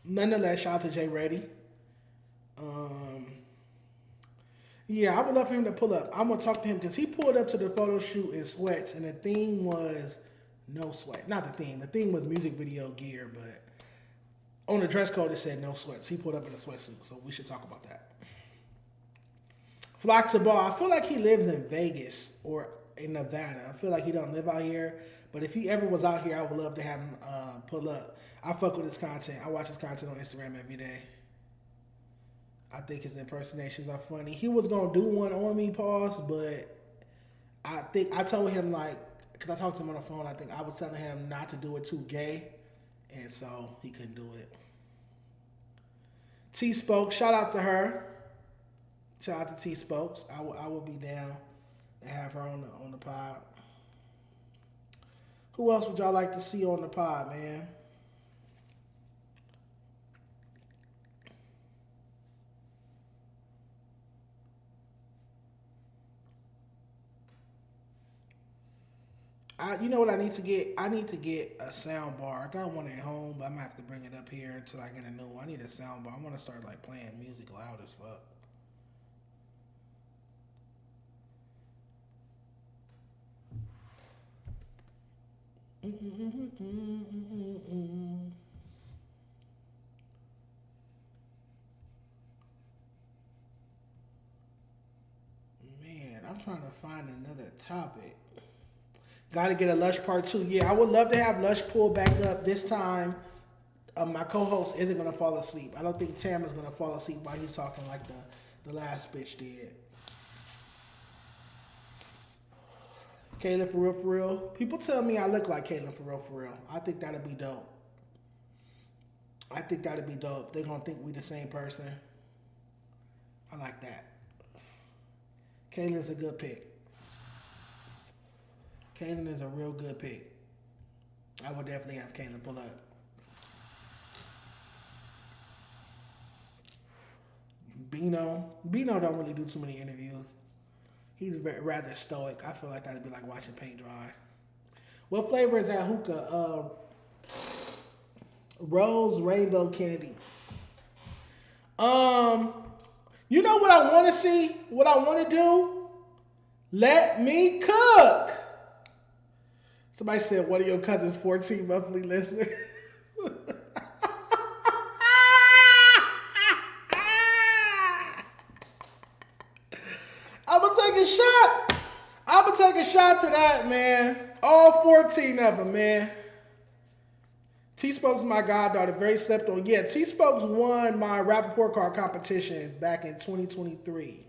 Nonetheless, shout out to Jay Reddy. Yeah, I would love for him to pull up. I'm going to talk to him because he pulled up to the photo shoot in sweats, and the theme was no sweat. Not the theme. The theme was music video gear, but on the dress code it said no sweats. He pulled up in a sweatsuit, so we should talk about that. Flock to Ball. I feel like he lives in Vegas or in Nevada. I feel like he don't live out here, but if he ever was out here, I would love to have him pull up. I fuck with his content. I watch his content on Instagram every day. I think his impersonations are funny. He was going to do one on me, pause, but I think I told him, like, because I talked to him on the phone, I think I was telling him not to do it too gay, and so he couldn't do it. T Spoke, shout out to her. Shout out to T Spokes. I will be down to have her on the pod. Who else would y'all like to see on the pod, man? You know what I need to get? I need to get a sound bar. I got one at home, but I'm gonna have to bring it up here until I get a new one. I need a sound bar. I want to start like playing music loud as fuck. Man, I'm trying to find another topic. Got to get a Lush part 2. Yeah, I would love to have Lush pull back up. This time, my co-host isn't going to fall asleep. I don't think Tam is going to fall asleep while he's talking like the last bitch did. Caleb for real. People tell me I look like Caleb for real. I think that'd be dope. They're gonna think we the same person. I like that. Kalen's a good pick. Kalen is a real good pick. I would definitely have Kalen pull up. Bino don't really do too many interviews. He's rather stoic. I feel like that'd be like watching paint dry. What flavor is that hookah? Rose rainbow candy. You know what I want to see? What I want to do? Let me cook. Somebody said one of your cousins 14 monthly listeners. I'm gonna take a shot. I'm gonna take a shot to that, man. All 14 of them, man. T-Spokes is my goddaughter, very slept on. Yeah, T-Spokes won my rap report card competition back in 2023.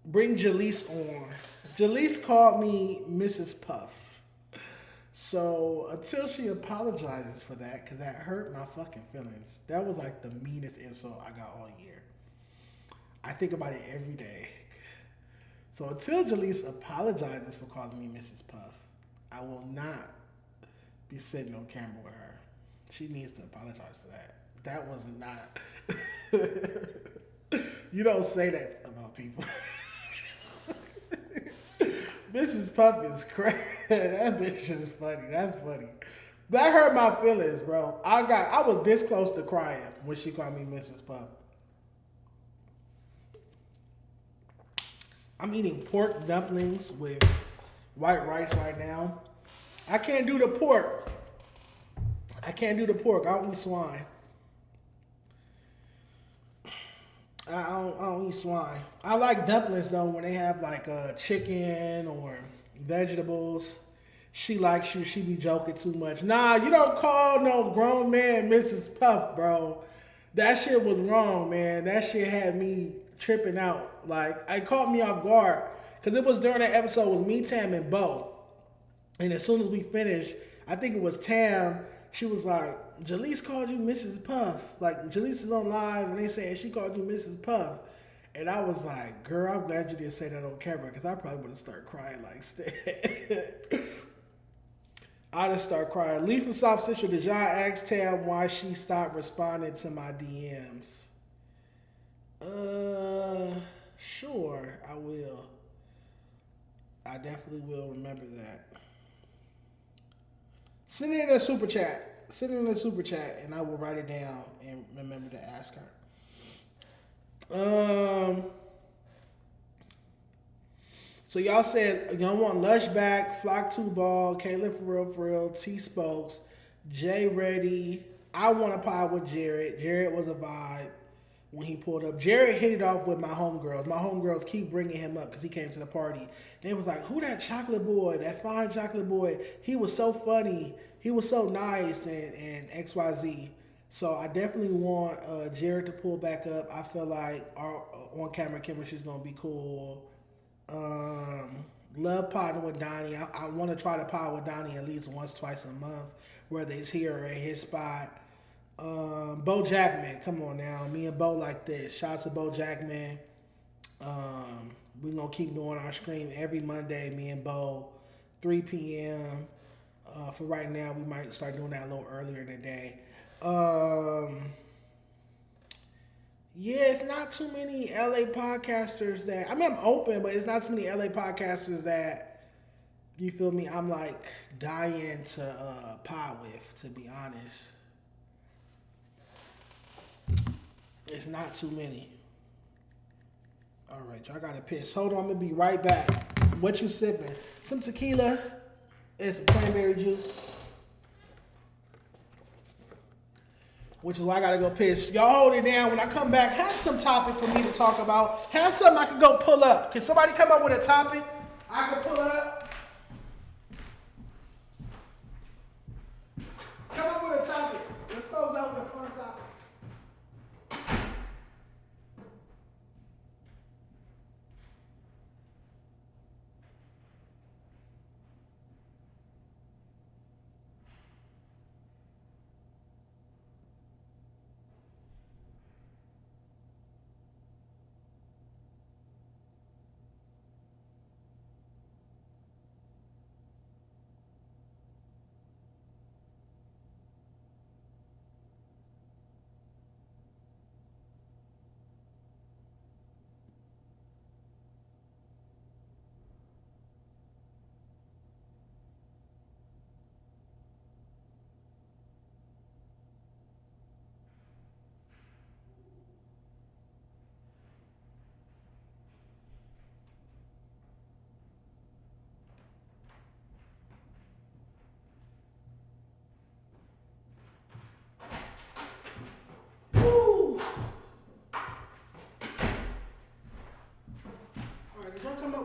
Bring Jaleese on. Jaleese called me Mrs. Puff. So until she apologizes for that, because that hurt my fucking feelings. That was like the meanest insult I got all year. I think about it every day. So until Jaleese apologizes for calling me Mrs. Puff, I will not be sitting on camera with her. She needs to apologize for that. That was not... You don't say that about people. Mrs. Puff is crazy. That bitch is funny. That's funny. That hurt my feelings, bro. I was this close to crying when she called me Mrs. Puff. I'm eating pork dumplings with white rice right now. I can't do the pork. I don't eat swine. I don't eat swine. I like dumplings though when they have like chicken or vegetables. She likes you. She be joking too much. Nah, you don't call no grown man Mrs. Puff, bro. That shit was wrong, man. That shit had me tripping out. Like, it caught me off guard. Because it was during that episode with me, Tam, and Bo. And as soon as we finished, I think it was Tam, she was like, Jaleese called you Mrs. Puff. Like, Jaleese is on live, and they saying she called you Mrs. Puff. And I was like, girl, I'm glad you didn't say that on camera, because I probably would have started crying like I'd have started crying. Lee from South Central, did y'all ask Tam why she stopped responding to my DMs? Sure, I will. I definitely will remember that. Send it in a super chat. And I will write it down and remember to ask her. So y'all said y'all want Lush back, Flock 2 Ball, Caleb for real, T-Spokes, Jay Ready. I want a pie with Jared. Jared was a vibe when he pulled up. Jared hit it off with my homegirls. My homegirls keep bringing him up because he came to the party. They was like, who that chocolate boy, that fine chocolate boy? He was so funny. He was so nice and XYZ. So I definitely want Jared to pull back up. I feel like our on-camera chemistry is going to be cool. Love potting with Donnie. I want to try to pot with Donnie at least once, twice a month, whether it's here or at his spot. Bo Jackman, come on now. Me and Bo like this. Shout out to Bo Jackman. We're going to keep doing our stream every Monday, me and Bo, 3 p.m. For right now, we might start doing that a little earlier in the day. Yeah, it's not too many LA podcasters that, I mean, I'm open, but it's not too many LA podcasters that, you feel me, I'm like dying to pod with, to be honest. It's not too many. All right, y'all gotta piss. Hold on, I'm gonna be right back. What you sipping? Some tequila and some cranberry juice. Which is why I gotta go piss. Y'all hold it down. When I come back, have some topic for me to talk about. Have something I can go pull up. Can somebody come up with a topic I can pull up? Come up with a topic. Let's close out with the first topic.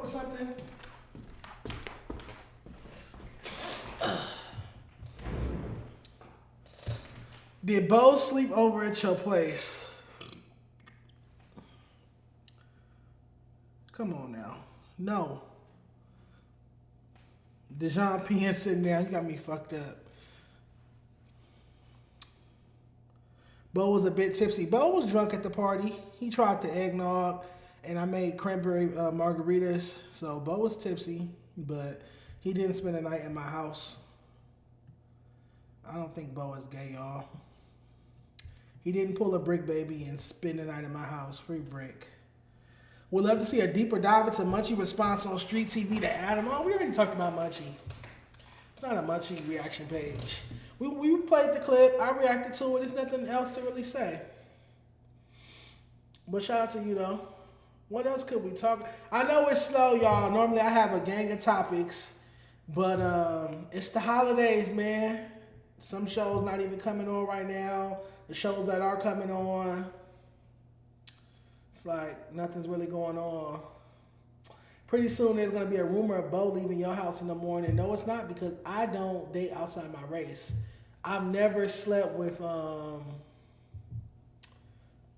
something? Did Bo sleep over at your place? Come on now. No. Dejon peeing sitting down. You got me fucked up. Bo was a bit tipsy. Bo was drunk at the party. He tried the eggnog, and I made cranberry margaritas. So Bo was tipsy, but he didn't spend the night in my house. I don't think Bo is gay, y'all. He didn't pull a brick baby and spend the night in my house. Free brick. Would love to see a deeper dive into Munchie response on StreetTV to Adam. Oh, we already talked about Munchie. It's not a Munchie reaction page. We played the clip. I reacted to it. There's nothing else to really say. But shout out to you, though. What else could we talk? I know it's slow, y'all. Normally I have a gang of topics. But it's the holidays, man. Some shows not even coming on right now. The shows that are coming on, it's like nothing's really going on. Pretty soon there's going to be a rumor of Bo leaving your house in the morning. No, it's not, because I don't date outside my race. I've never slept with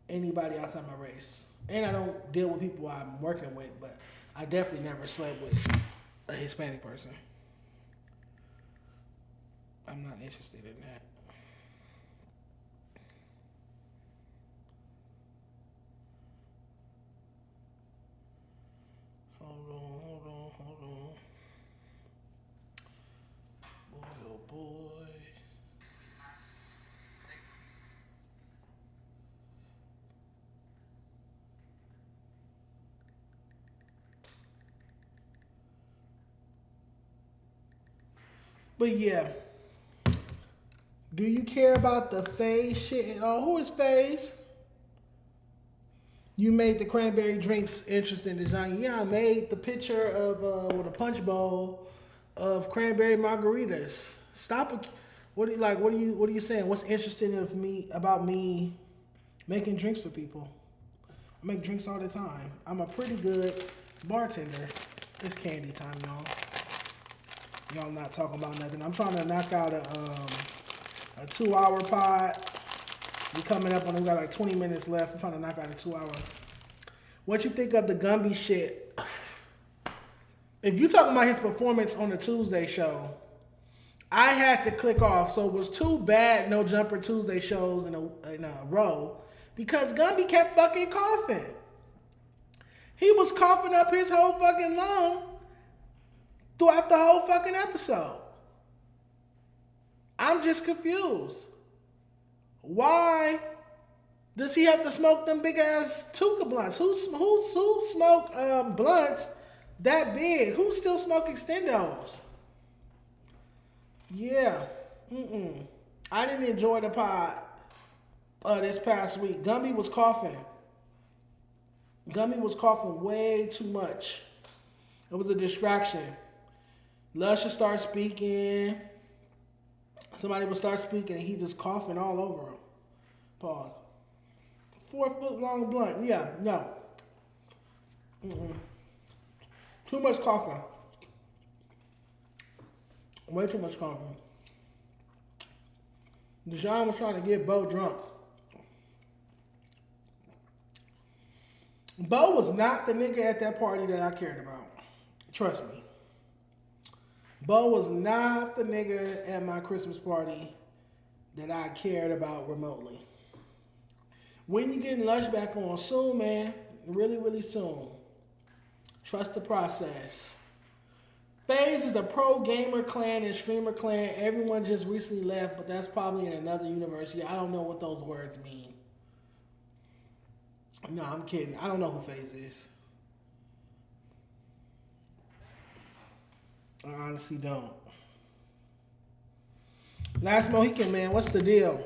anybody outside my race. And I don't deal with people I'm working with, but I definitely never slept with a Hispanic person. I'm not interested in that. Hold on. Boy, oh boy. But yeah. Do you care about the FaZe shit at all? Who is FaZe? You made the cranberry drinks interesting, Dejon. Yeah, I made the picture of with a punch bowl of cranberry margaritas. Stop. What are you saying? What's interesting about me making drinks for people? I make drinks all the time. I'm a pretty good bartender. It's candy time, y'all. Y'all not talking about nothing. I'm trying to knock out a 2-hour pod. We coming up on, we got like 20 minutes left. I'm trying to knock out a 2-hour. What you think of the Gumby shit? If you talking about his performance on the Tuesday show, I had to click off. So it was 2 bad No Jumper Tuesday shows in a row because Gumby kept fucking coughing. He was coughing up his whole fucking lung throughout the whole fucking episode. I'm just confused. Why does he have to smoke them big ass Tuka blunts? Who smoke blunts that big? Who's still smoking Extendos? Yeah. I didn't enjoy the pod this past week. Gumby was coughing. Gumby was coughing way too much. It was a distraction. Lush would start speaking. Somebody would start speaking and he just coughing all over him. Pause. 4-foot long blunt. Yeah, no. Too much coughing. Way too much coughing. Dejon was trying to get Bo drunk. Bo was not the nigga at that party that I cared about. Trust me. Bo was not the nigga at my Christmas party that I cared about remotely. When you getting Lush back on? Soon, man. Really, really soon. Trust the process. FaZe is a pro gamer clan and streamer clan. Everyone just recently left, but that's probably in another university. I don't know what those words mean. No, I'm kidding. I don't know who FaZe is. I honestly don't. Last Mohican, man, what's the deal?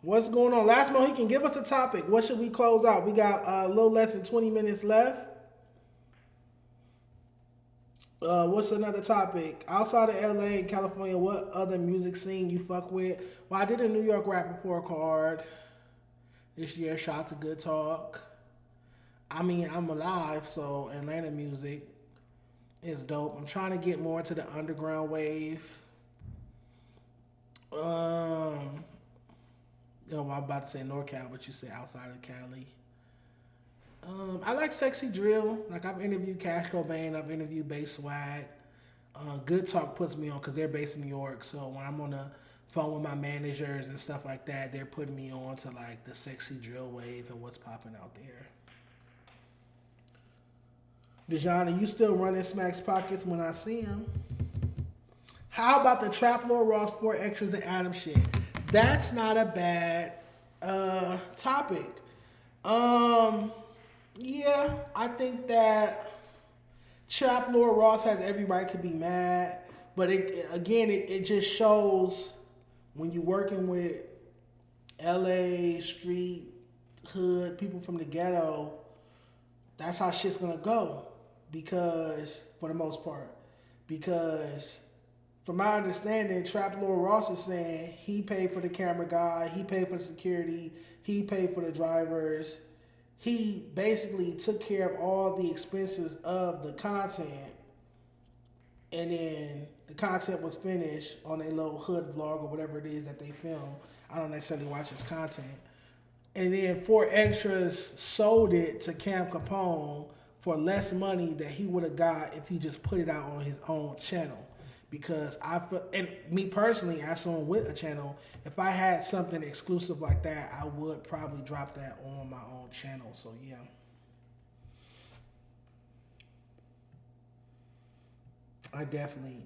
What's going on? Last Mohican, give us a topic. What should we close out? We got a little less than 20 minutes left. What's another topic? Outside of LA and California, what other music scene you fuck with? Well, I did a New York rap report card this year. Shout out to Good Talk. I mean, I'm alive, so Atlanta music is dope. I'm trying to get more into the underground wave. I'm about to say NorCal, but you said outside of Cali. I like sexy drill. Like I've interviewed Cash Cobain, I've interviewed Bass Swag. Good Talk puts me on because they're based in New York. So when I'm on the phone with my managers and stuff like that, they're putting me on to like the sexy drill wave and what's popping out there. Dejon, are you still running Smack's pockets when I see him? How about the Trap Lord Ross 4 Extras and Adam shit? That's not a bad topic. Yeah, I think that Trap Lord Ross has every right to be mad, but it just shows when you're working with LA street hood people from the ghetto, that's how shit's gonna go. Because for the most part, because from my understanding, Trap Lord Ross is saying he paid for the camera guy, he paid for security, he paid for the drivers. He basically took care of all the expenses of the content, and then the content was finished on a little hood vlog or whatever it is that they film. I don't necessarily watch his content. And then 4 Extras sold it to Cam Capone for less money that he would have got if he just put it out on his own channel. Because and me personally, as someone with a channel, if I had something exclusive like that, I would probably drop that on my own channel. So yeah. I definitely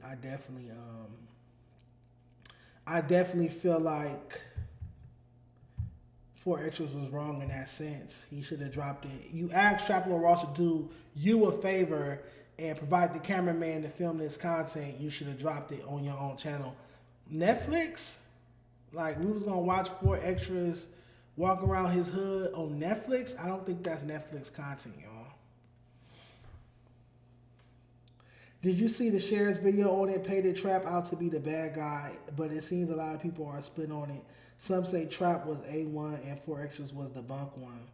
feel like 4 Extras was wrong in that sense. He should have dropped it. You asked Trap Lord Ross to do you a favor and provide the cameraman to film this content. You should have dropped it on your own channel. Netflix? Like, we was gonna watch 4 Extras walk around his hood on Netflix? I don't think that's Netflix content, y'all. Did you see the Shares video on it? Painted Trap out to be the bad guy, but it seems a lot of people are split on it. Some say Trap was A1 and 4 Extras was the bunk one.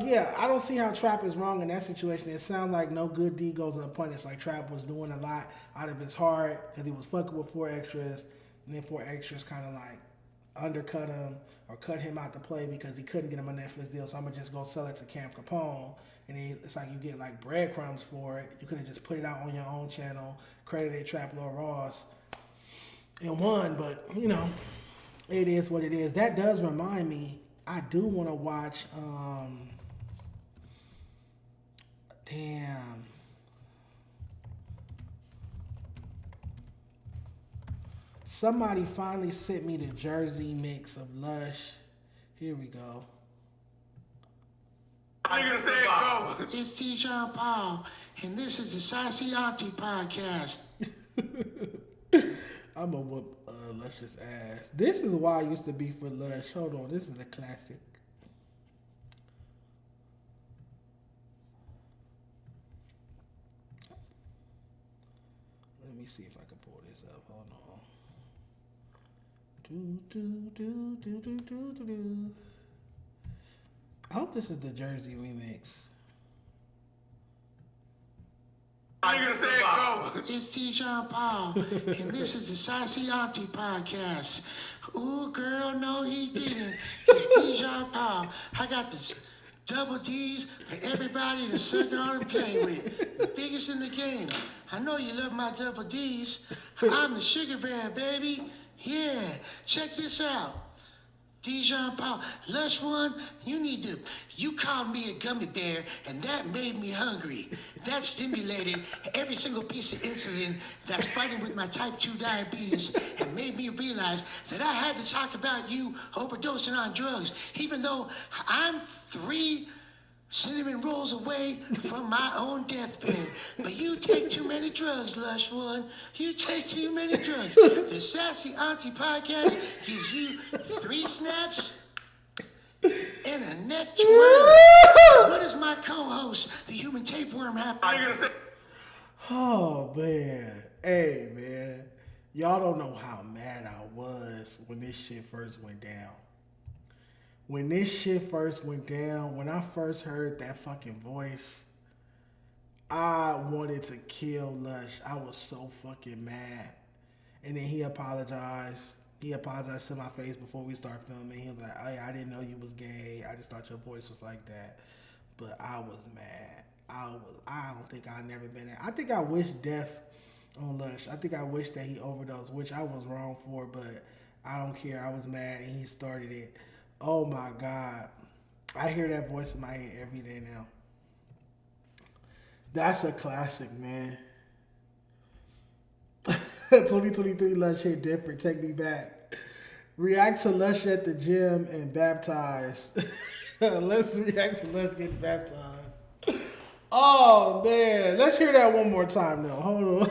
Yeah, I don't see how Trap is wrong in that situation. It sounds like no good deed goes unpunished. Like Trap was doing a lot out of his heart because he was fucking with 4 Extras, and then 4 Extras kind of like undercut him or cut him out to play because he couldn't get him a Netflix deal. So I'm gonna just go sell it to Cam Capone, and then it's like you get like breadcrumbs for it. You could have just put it out on your own channel, credited Trap Lord Ross, and won. But you know, it is what it is. That does remind me. I do want to watch, damn. Somebody finally sent me the Jersey mix of Lush. Here we go. Nigga said go. It's Dejon Paul, and this is the Sassy Auntie Podcast. I'm gonna whoop Lush's ass. This is why I used to be for Lush. Hold on, this is a classic. Let me see if I can pull this up. Hold on. I hope this is the Jersey remix. Nigga said go. It's Dejon Paul, and this is the Sassy Auntie Podcast. Ooh, girl, no, he didn't. It's Dejon Paul. I got the double D's for everybody to suck on and play with. The biggest in the game. I know you love my double D's. I'm the sugar bear, baby. Yeah, check this out. Dejon Paul, Lush One, you called me a gummy bear, and that made me hungry. That stimulated every single piece of insulin that's fighting with my type 2 diabetes and made me realize that I had to talk about you overdosing on drugs, even though I'm 3 cinnamon rolls away from my own deathbed. But you take too many drugs, Lush One. You take too many drugs. The Sassy Auntie Podcast gives you 3 snaps and a neck twirl. What does my co-host, the human tapeworm, have to say? Oh man. Hey man. Y'all don't know how mad I was when this shit first went down. when this shit first went down, when I first heard that fucking voice, I wanted to kill Lush. I was so fucking mad. And then he apologized. He apologized to my face before we started filming. He was like, hey, I didn't know you was gay. I just thought your voice was like that. But I was mad. I don't think I've never been there. I think I wish death on Lush. I think I wish that he overdosed, which I was wrong for, but I don't care. I was mad and he started it. Oh my God. I hear that voice in my head every day now. That's a classic, man. 2023 Lush hit different. Take me back. React to Lush at the gym and baptized. Let's react to Lush getting baptized. Oh, man. Let's hear that one more time, though. Hold on.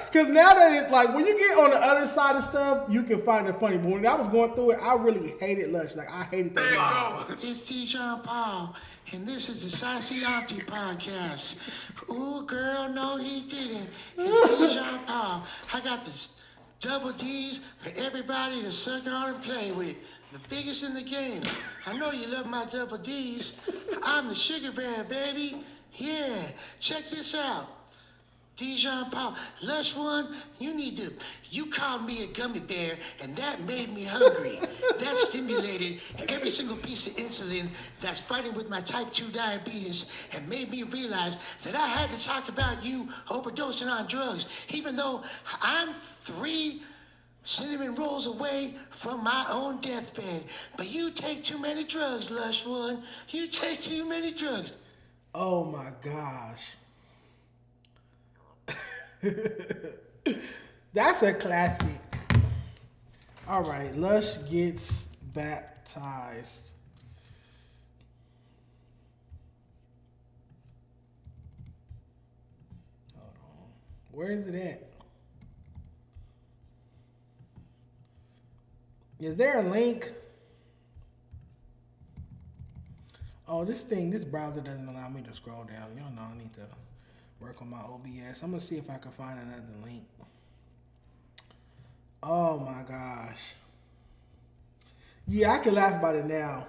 Because now that it's like, when you get on the other side of stuff, you can find it funny. But when I was going through it, I really hated Lush. Like, I hated that guy. It's Dejon Paul, and this is the Saucy Auntie Podcast. Ooh, girl, no, he didn't. It's Dejon Paul. I got the double D's for everybody to suck on and play with. The biggest in the game. I know you love my double D's. I'm the sugar bear, baby. Yeah, check this out. Dejon Paul, Lush One, you called me a gummy bear, and that made me hungry. That stimulated every single piece of insulin that's fighting with my type 2 diabetes and made me realize that I had to talk about you overdosing on drugs, even though I'm 3 cinnamon rolls away from my own deathbed. But you take too many drugs, Lush One. You take too many drugs. Oh my gosh. That's a classic. All right, Lush gets baptized. Hold on. Where is it at? Is there a link? Oh, this browser doesn't allow me to scroll down. Y'all know I need to work on my OBS. I'm gonna see if I can find another link. Oh my gosh. Yeah, I can laugh about it now.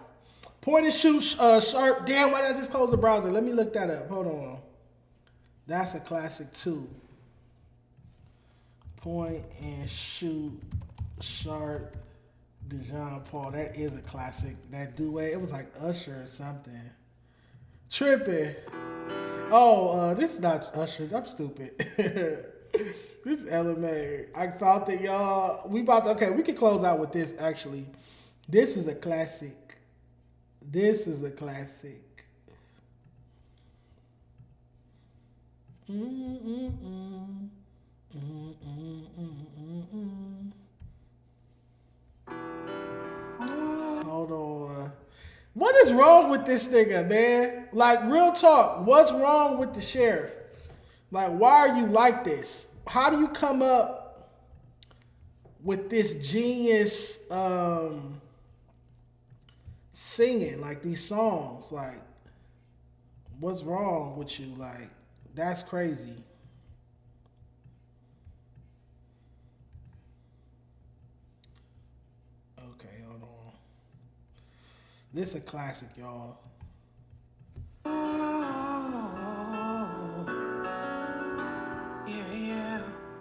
Point and shoot sharp. Damn, why did I just close the browser? Let me look that up. Hold on. That's a classic too. Point and shoot sharp. Dejon Paul, that is a classic. That duet, it was like Usher or something. Tripping. Oh, this is not Usher. I'm stupid. This is LMA. I found that y'all. We can close out with this actually. This is a classic. This is a classic. Hold on. What is wrong with this nigga, man? Like, real talk. What's wrong with the sheriff? Like, why are you like this? How do you come up with this genius singing, like, these songs? Like, what's wrong with you? Like, that's crazy. This is a classic, y'all. Yeah.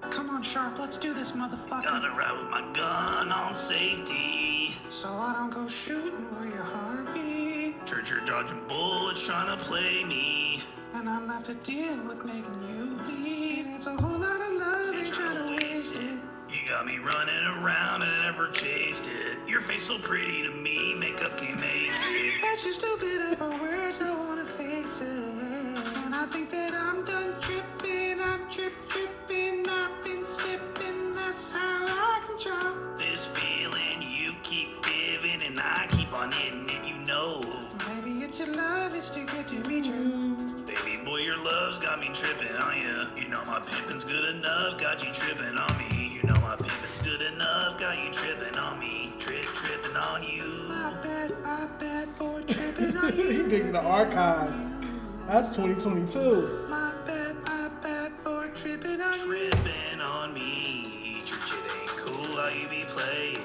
Come on, Sharp, let's do this, motherfucker. Gotta ride with my gun on safety. So I don't go shooting where your heart beat. Church, you're dodging bullets trying to play me. And I'm left to deal with making you bleed. It's a whole lot of love, ain't trying to waste it. You got me running around and never chased it. Your face so pretty to me, makeup can't make it. That's just too bitter for words, I wanna face it. And I think that I'm done tripping, I'm tripping, I've been sipping, that's how I control this feeling you keep giving and I keep on hitting it, you know. Maybe it's your love, it's too good to be true. Baby boy, your love's got me tripping on ya. You know my pimpin's good enough, got you tripping on me. You know my pimpin's good enough, got you tripping on me. Tripping on you. My bad for tripping on you. He digging the archives. That's 2022. My bad for tripping on you. Tripping on me. Church, it ain't cool how you be playing.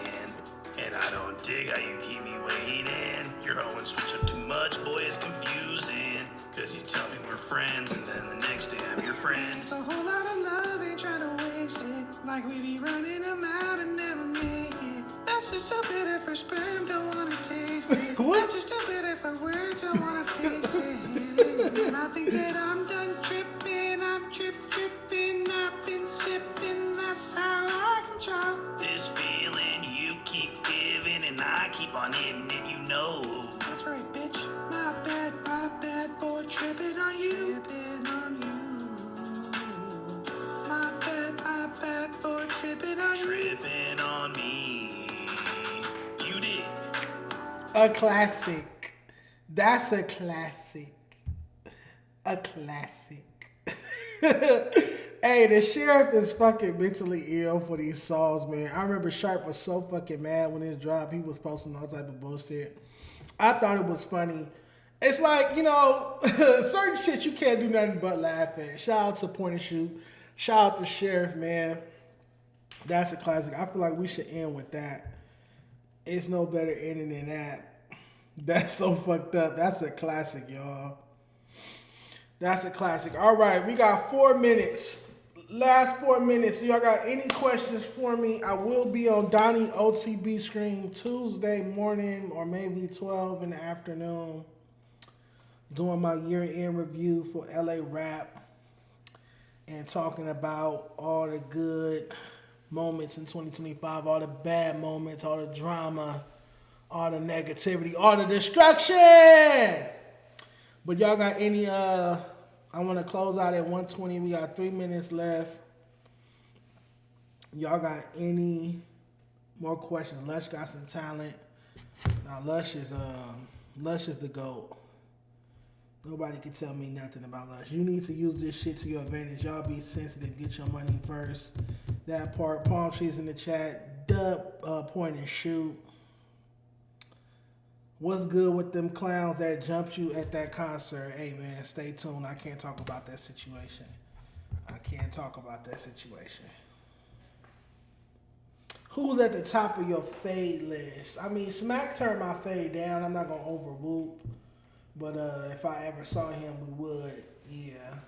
And I don't dig how you keep me waiting. girl and switch up too much, boy, it's confusing. Cause you tell me we're friends, and then the next day I'm your friend. It's a whole lot of love, ain't trying to waste it. Like we be running them out and never make it. That's just too bitter for sperm, don't wanna taste it. What? That's just too bitter for words, don't wanna face it. And I think that I'm done tripping, I'm tripping, I've been sipping, that's how I control. This feeling you keep giving, and I keep on hitting it, you know. That's right, bitch. My bad for tripping on you. Tripping on you. My bad for tripping on you. Tripping on me. You did. A classic. That's a classic. A classic. Hey, the sheriff is fucking mentally ill for these songs, man. I remember Sharp was so fucking mad when it dropped. He was posting all type of bullshit. I thought it was funny. It's like, you know, certain shit you can't do nothing but laugh at. Shout out to Point and Shoot. Shout out to Sheriff, man. That's a classic. I feel like we should end with that. It's no better ending than that. That's so fucked up. That's a classic, y'all. That's a classic. All right, we got 4 minutes. Last 4 minutes. Y'all got any questions for me? I will be on Donnie OTB screen Tuesday morning or maybe 12 in the afternoon doing my year-end review for LA Rap and talking about all the good moments in 2025, all the bad moments, all the drama, all the negativity, all the destruction. But y'all got any, I want to close out at 1:20. We got 3 minutes left. Y'all got any more questions? Lush got some talent. Now Lush is the GOAT. Nobody can tell me nothing about Lush. You need to use this shit to your advantage. Y'all be sensitive. Get your money first. That part. Palm trees in the chat. Dub, Point and Shoot. What's good with them clowns that jumped you at that concert? Hey, man, stay tuned. I can't talk about that situation. Who's at the top of your fade list? I mean, Smack turned my fade down. I'm not going to overwhoop. But if I ever saw him, we would. Yeah.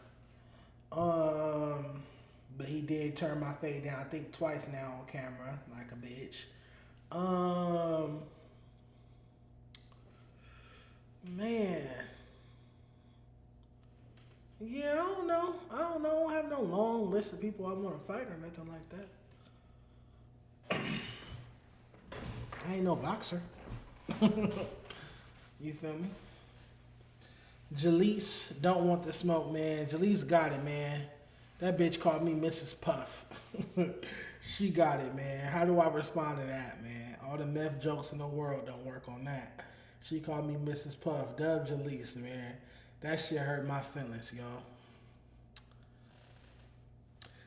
But he did turn my fade down, I think twice now on camera, like a bitch. Man. Yeah, I don't know. I don't have no long list of people I want to fight or nothing like that. I ain't no boxer. You feel me? Jaleese don't want the smoke, man. Jaleese got it, man. That bitch called me Mrs. Puff. She got it, man. How do I respond to that, man? All the meth jokes in the world don't work on that. She called me Mrs. Puff. Dub Jaleese, man. That shit hurt my feelings, y'all.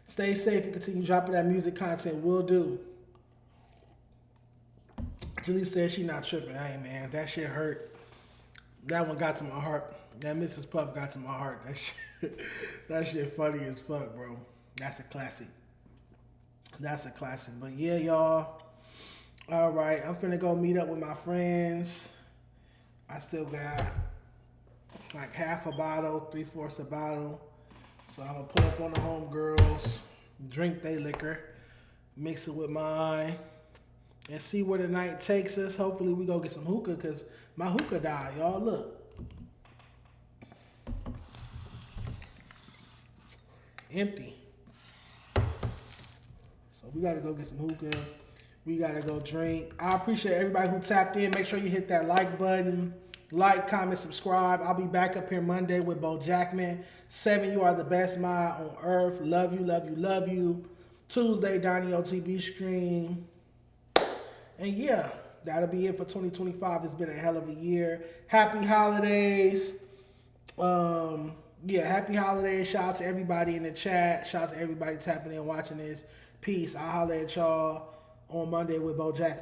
Stay safe and continue dropping that music content. Will do. Jaleese said she not tripping. Hey, man, that shit hurt. That one got to my heart. That Mrs. Puff got to my heart. That shit funny as fuck, bro. That's a classic. But yeah, y'all. All right, I'm finna go meet up with my friends. I still got like half a bottle, 3/4 a bottle. So I'm gonna pull up on the homegirls, drink they liquor, mix it with mine, and see where the night takes us. Hopefully we go get some hookah, cause my hookah died, y'all. Look. Empty. So we gotta go get some hookah. We gotta go drink. I appreciate everybody who tapped in. Make sure you hit that like button. Like, comment, subscribe. I'll be back up here Monday with Bo Jackman. 7, you are the best mod on earth. Love you, love you, love you. Tuesday, Donnie OTB stream. And yeah, that'll be it for 2025. It's been a hell of a year. Happy holidays. Yeah, happy holidays. Shout out to everybody in the chat. Shout out to everybody tapping in, watching this. Peace. I'll holler at y'all on Monday with Bo Jackman.